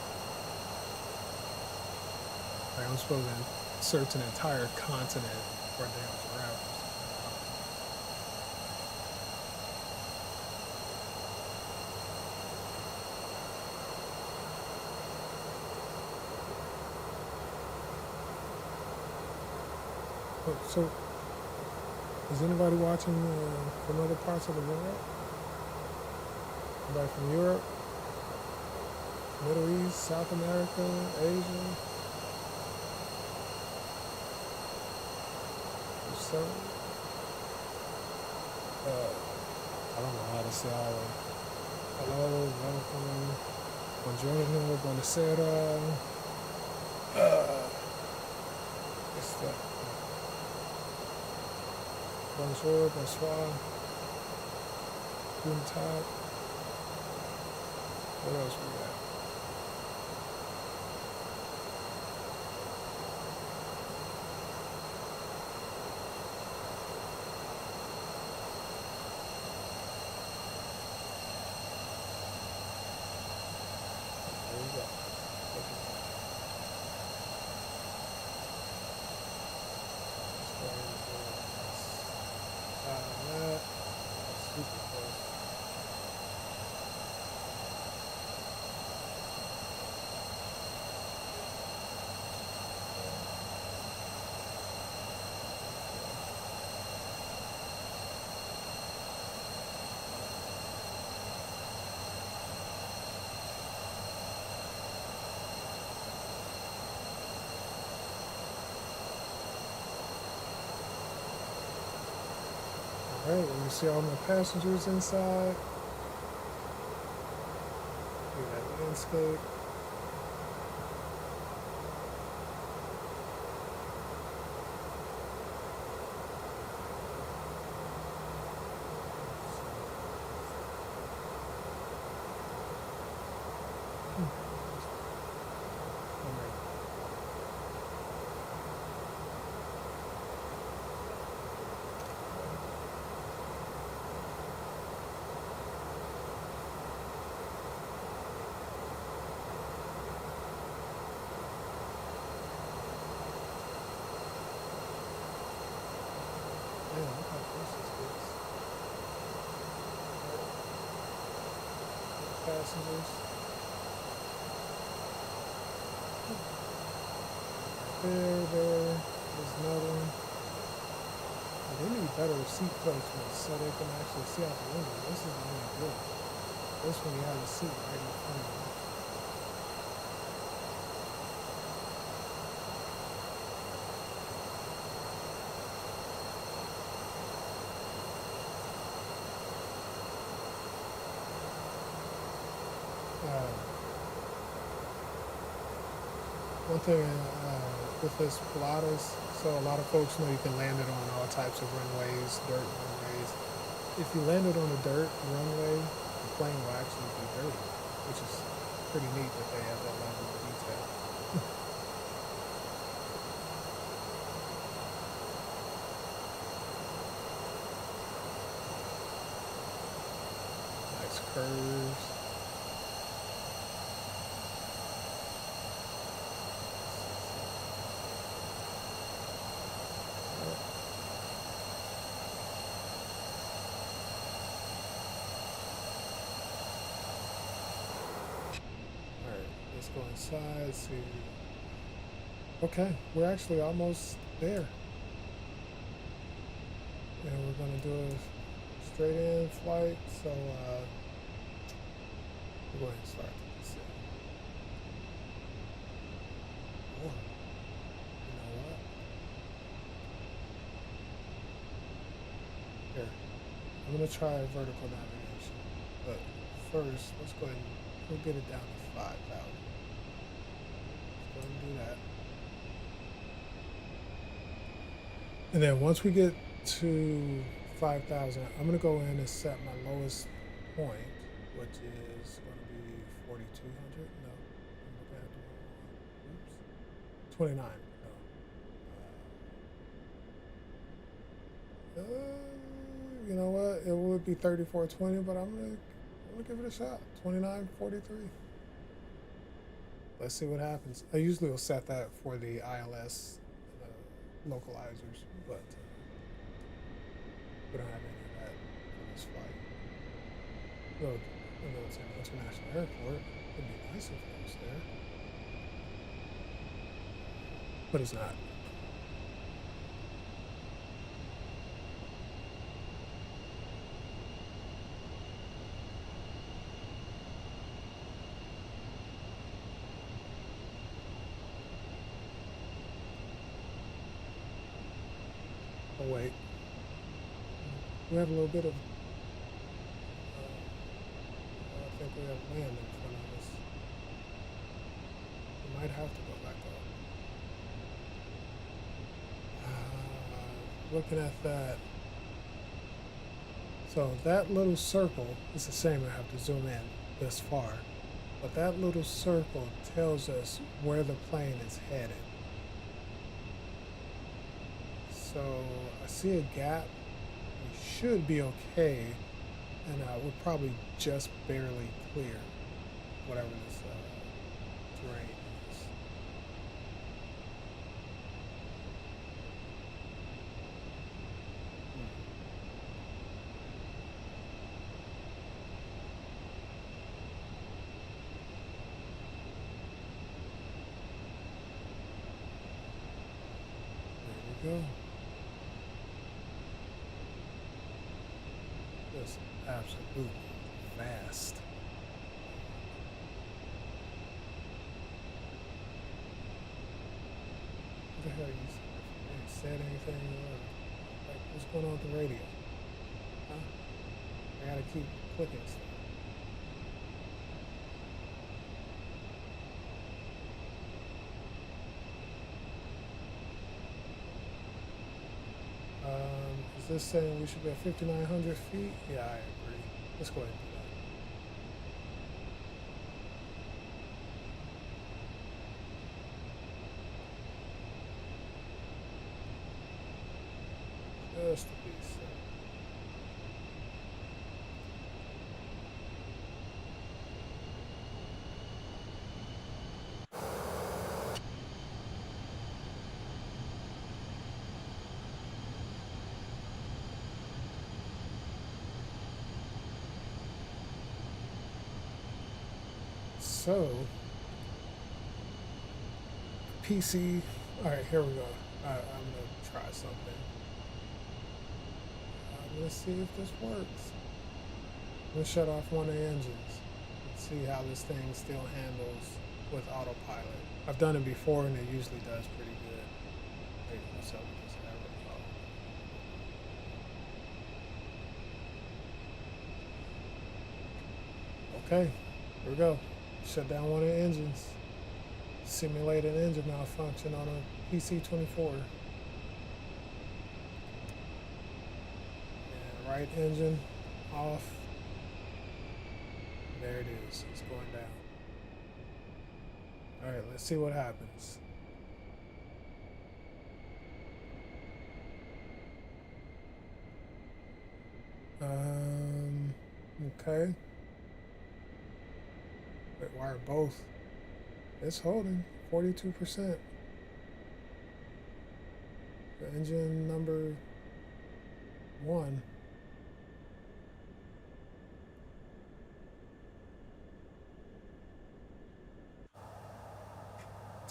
Like I'm supposed to search an entire continent for a damn giraffe. So, is anybody watching from other parts of the world? Anybody from Europe, Middle East, South America, Asia? So, I don't know how to say all of them. Hello, welcome, buongiorno, buonasera. What's that? Bonjour, bonsoir, guten Tag. What else we got? There we go. Look at that. Let's go ahead and do that. That's super close. All right, let me see all my passengers inside. Look at that landscape. Passengers. There's another one. They need better seat placements so they can actually see out the window. This is really good. This one you have a seat right in front of you. One thing with this Pilatus, so a lot of folks know you can land it on all types of runways, dirt runways. If you land it on a dirt runway, the plane will actually be dirty, which is pretty neat that they have that level of detail. Nice curves. Let's go inside, see Okay, we're actually almost there. And we're gonna do a straight in flight. So we'll go ahead and start the descent. Or, you know what? Here, I'm gonna try vertical navigation. But first, let's go ahead and we'll get it down to 5,000. Let's go ahead and do that. And then once we get to 5,000, I'm gonna go in and set my lowest point, which is gonna be 4,200. No, I'm looking at the wrong one. Oops. 29. No. You know what? It would be 3420, but I'm gonna give it a shot. 2943. Let's see what happens. I usually will set that for the ILS localizers, but we don't have any of that for this flight. Though, even though it's an international airport, it'd be nice if it was there, but it's not. Oh wait, we have a little bit of. I think we have land in front of us. We might have to go back up. Looking at that. So that little circle, it's a shame I have to zoom in this far, but that little circle tells us where the plane is headed. So I see a gap. We should be okay, and we're probably just barely clear whatever this terrain is. There we go. Just absolutely vast. What the hell you said anything? Like, what's going on with the radio? Huh? I gotta keep clicking stuff. Is this saying we should be at 5,900 feet? Yeah, I agree. Let's go ahead and do that. Just to be safe. So, PC. All right, here we go. I'm gonna try something. Let's see if this works. I'm gonna shut off one of the engines and see how this thing still handles with autopilot. I've done it before and it usually does pretty good. Wait, myself just have it. Okay, here we go. Shut down one of the engines. Simulate an engine malfunction on a PC-24. And right engine off. There it is. It's going down. All right, let's see what happens. Okay. Wait, why are both? It's holding 42%. The engine number 1.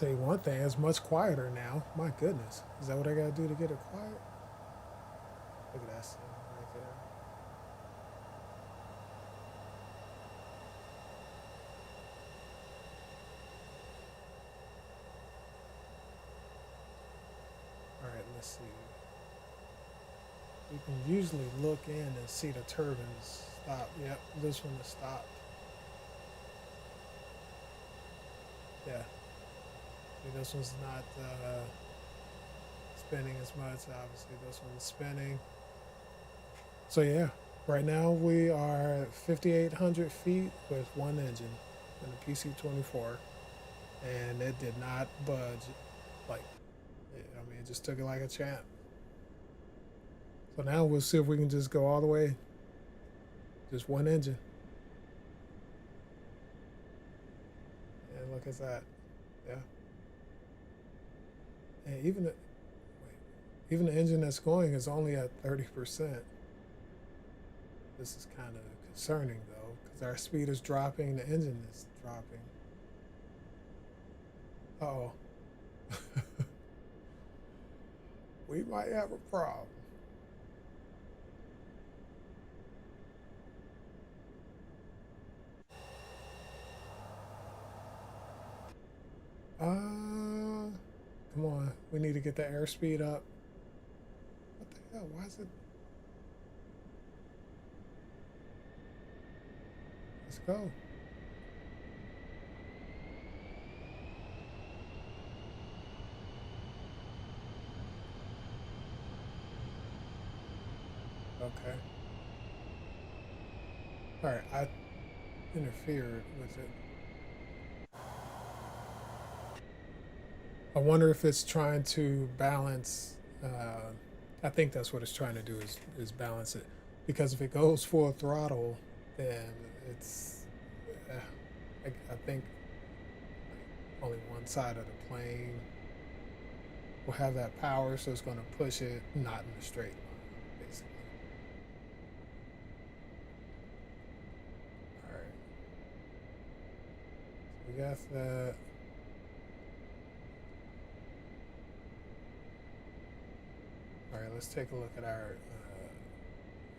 Say one thing, it's much quieter now. My goodness. Is that what I gotta do to get it quiet? Look at that thing right there. Alright, let's see. You can usually look in and see the turbines stop. Yep, this one is stopped. Yeah. See, this one's not spinning as much. Obviously, this one's spinning. So yeah, right now we are at 5,800 feet with one engine in the PC-24, and it did not budge. Like, I mean, it just took it like a champ. So now we'll see if we can just go all the way, just one engine. And look at that, yeah. And even the engine that's going is only at 30%. This is kind of concerning though, because our speed is dropping, the engine is dropping. Uh-oh. We might have a problem. Come on. We need to get the airspeed up. What the hell? Why is it? Let's go. Okay. Alright, I interfered with it. I wonder if it's trying to balance. I think that's what it's trying to do is balance it. Because if it goes full throttle, then it's. I think only one side of the plane will have that power, so it's going to push it not in a straight line, basically. All right. So we got that. All right, let's take a look at our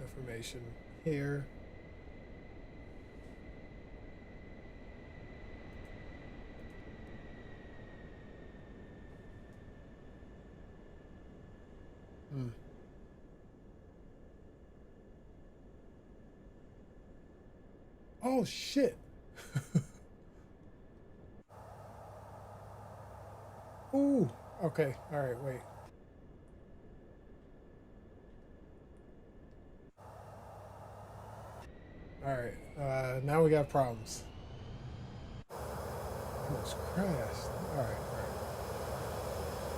information here. Oh shit. Ooh. Okay. All right. Wait. All right. Now we got problems. Almost crashed. All right. All right.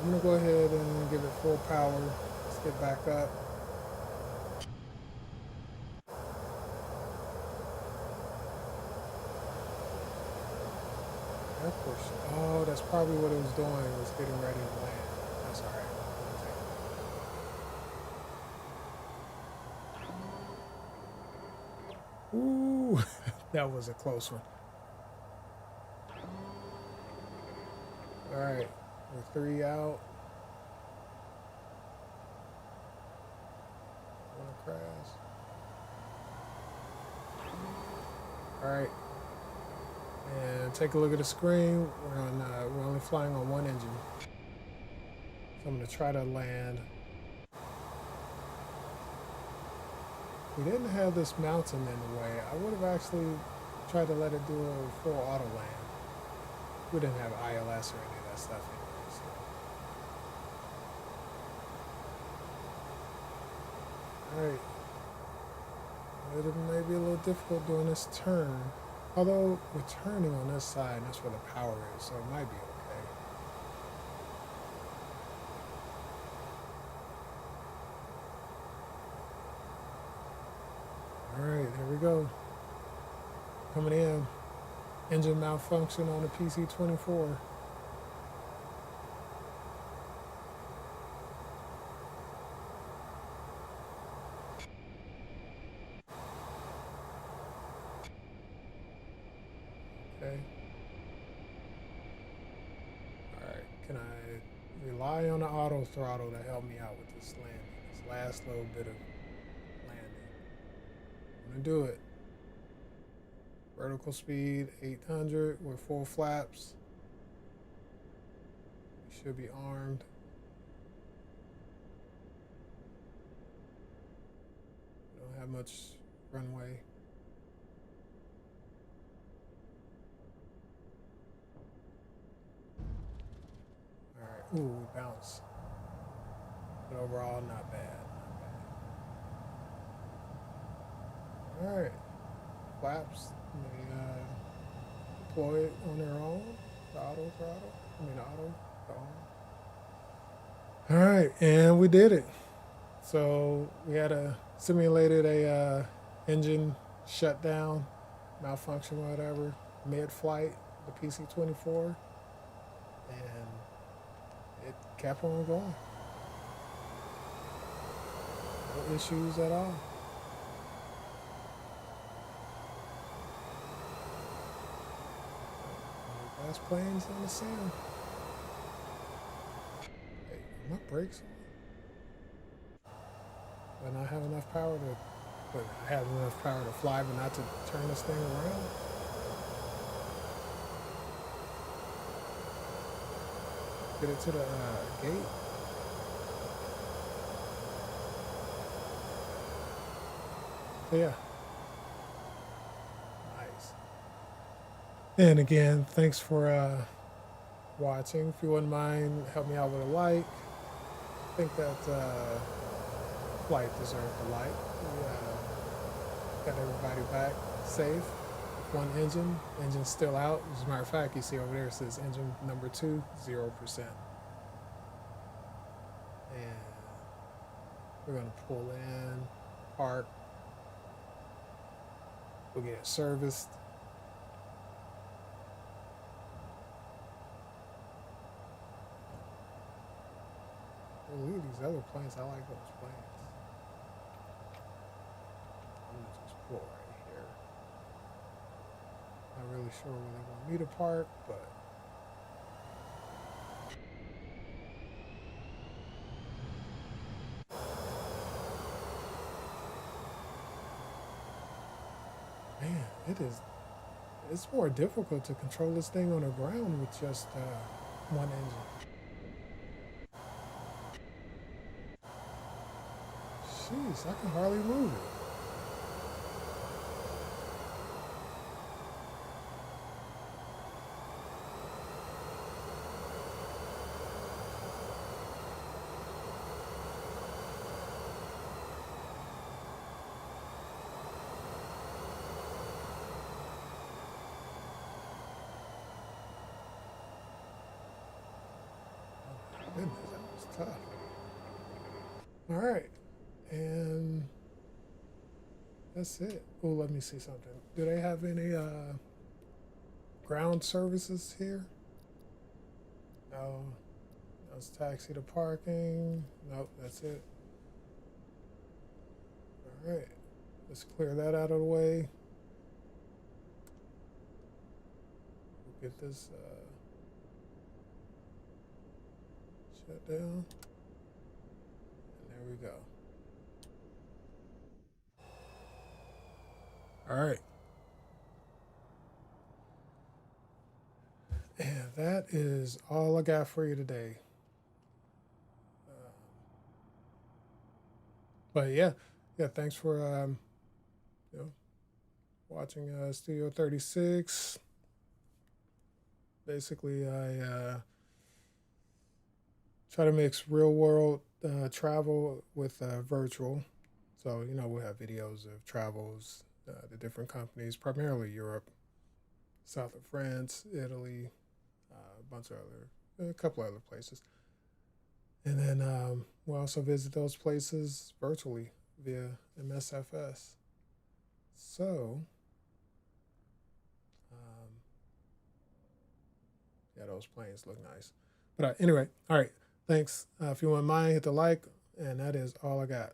I'm gonna go ahead and give it full power. Let's get back up. Airport. Oh, that's probably what it was doing. It was getting ready to land. That's all right. Ooh, that was a close one. All right, we're 3 out. Wanna crash? All right, and take a look at the screen. We're only flying on one engine, so I'm gonna try to land. If we didn't have this mountain in the way, I would have actually tried to let it do a full auto land. We didn't have ILS or any of that stuff anyway, so. Alright. It may be a little difficult doing this turn. Although we're turning on this side, and that's where the power is, so it might be okay. Alright, here we go. Coming in. Engine malfunction on the PC-24. Okay. rely on the auto throttle to help me out with this landing, this last little bit of landing. I'm gonna do it. Vertical speed 800 with full flaps. We should be armed. We don't have much runway. Alright, ooh, we bounced. But overall, not bad. Not bad. Alright. Flaps, they deploy it on their own. The auto throttle. I mean, the auto. Alright, and we did it. So we had simulated a engine shutdown, malfunction, whatever, mid-flight, the PC-24, and it kept on going. No issues at all. Last planes on the sound. Hey, are my brakes on? But I have enough power to, but I have enough power to fly, but not to turn this thing around. Get it to the gate. So yeah. Nice. And again, thanks for watching. If you wouldn't mind, help me out with a like. I think that flight deserved a like. We got everybody back safe. One engine's still out. As a matter of fact, you see over there it says engine number 2, 0%. And we're gonna pull in, park, we'll get it serviced. Oh, look at these other planes. I like those planes. I'm gonna just pull right here. Not really sure where they want me to park, but man, it's more difficult to control this thing on the ground with just one engine. Jeez, I can hardly move it. Goodness, that was tough. All right, and that's it. Oh, let me see something. Do they have any ground services here? No. That's taxi to parking. Nope, that's it. All right, let's clear that out of the way. We'll get this shut down. And there we go. All right. And that is all I got for you today. But yeah, thanks for you know, watching Studio 36. Basically, I try to mix real world travel with virtual. So, we'll have videos of travels to different companies, primarily Europe, south of France, Italy, a couple other places. And then we'll also visit those places virtually via MSFS. So, yeah, those planes look nice. But anyway, all right. Thanks. If you want mine, hit the like, and that is all I got.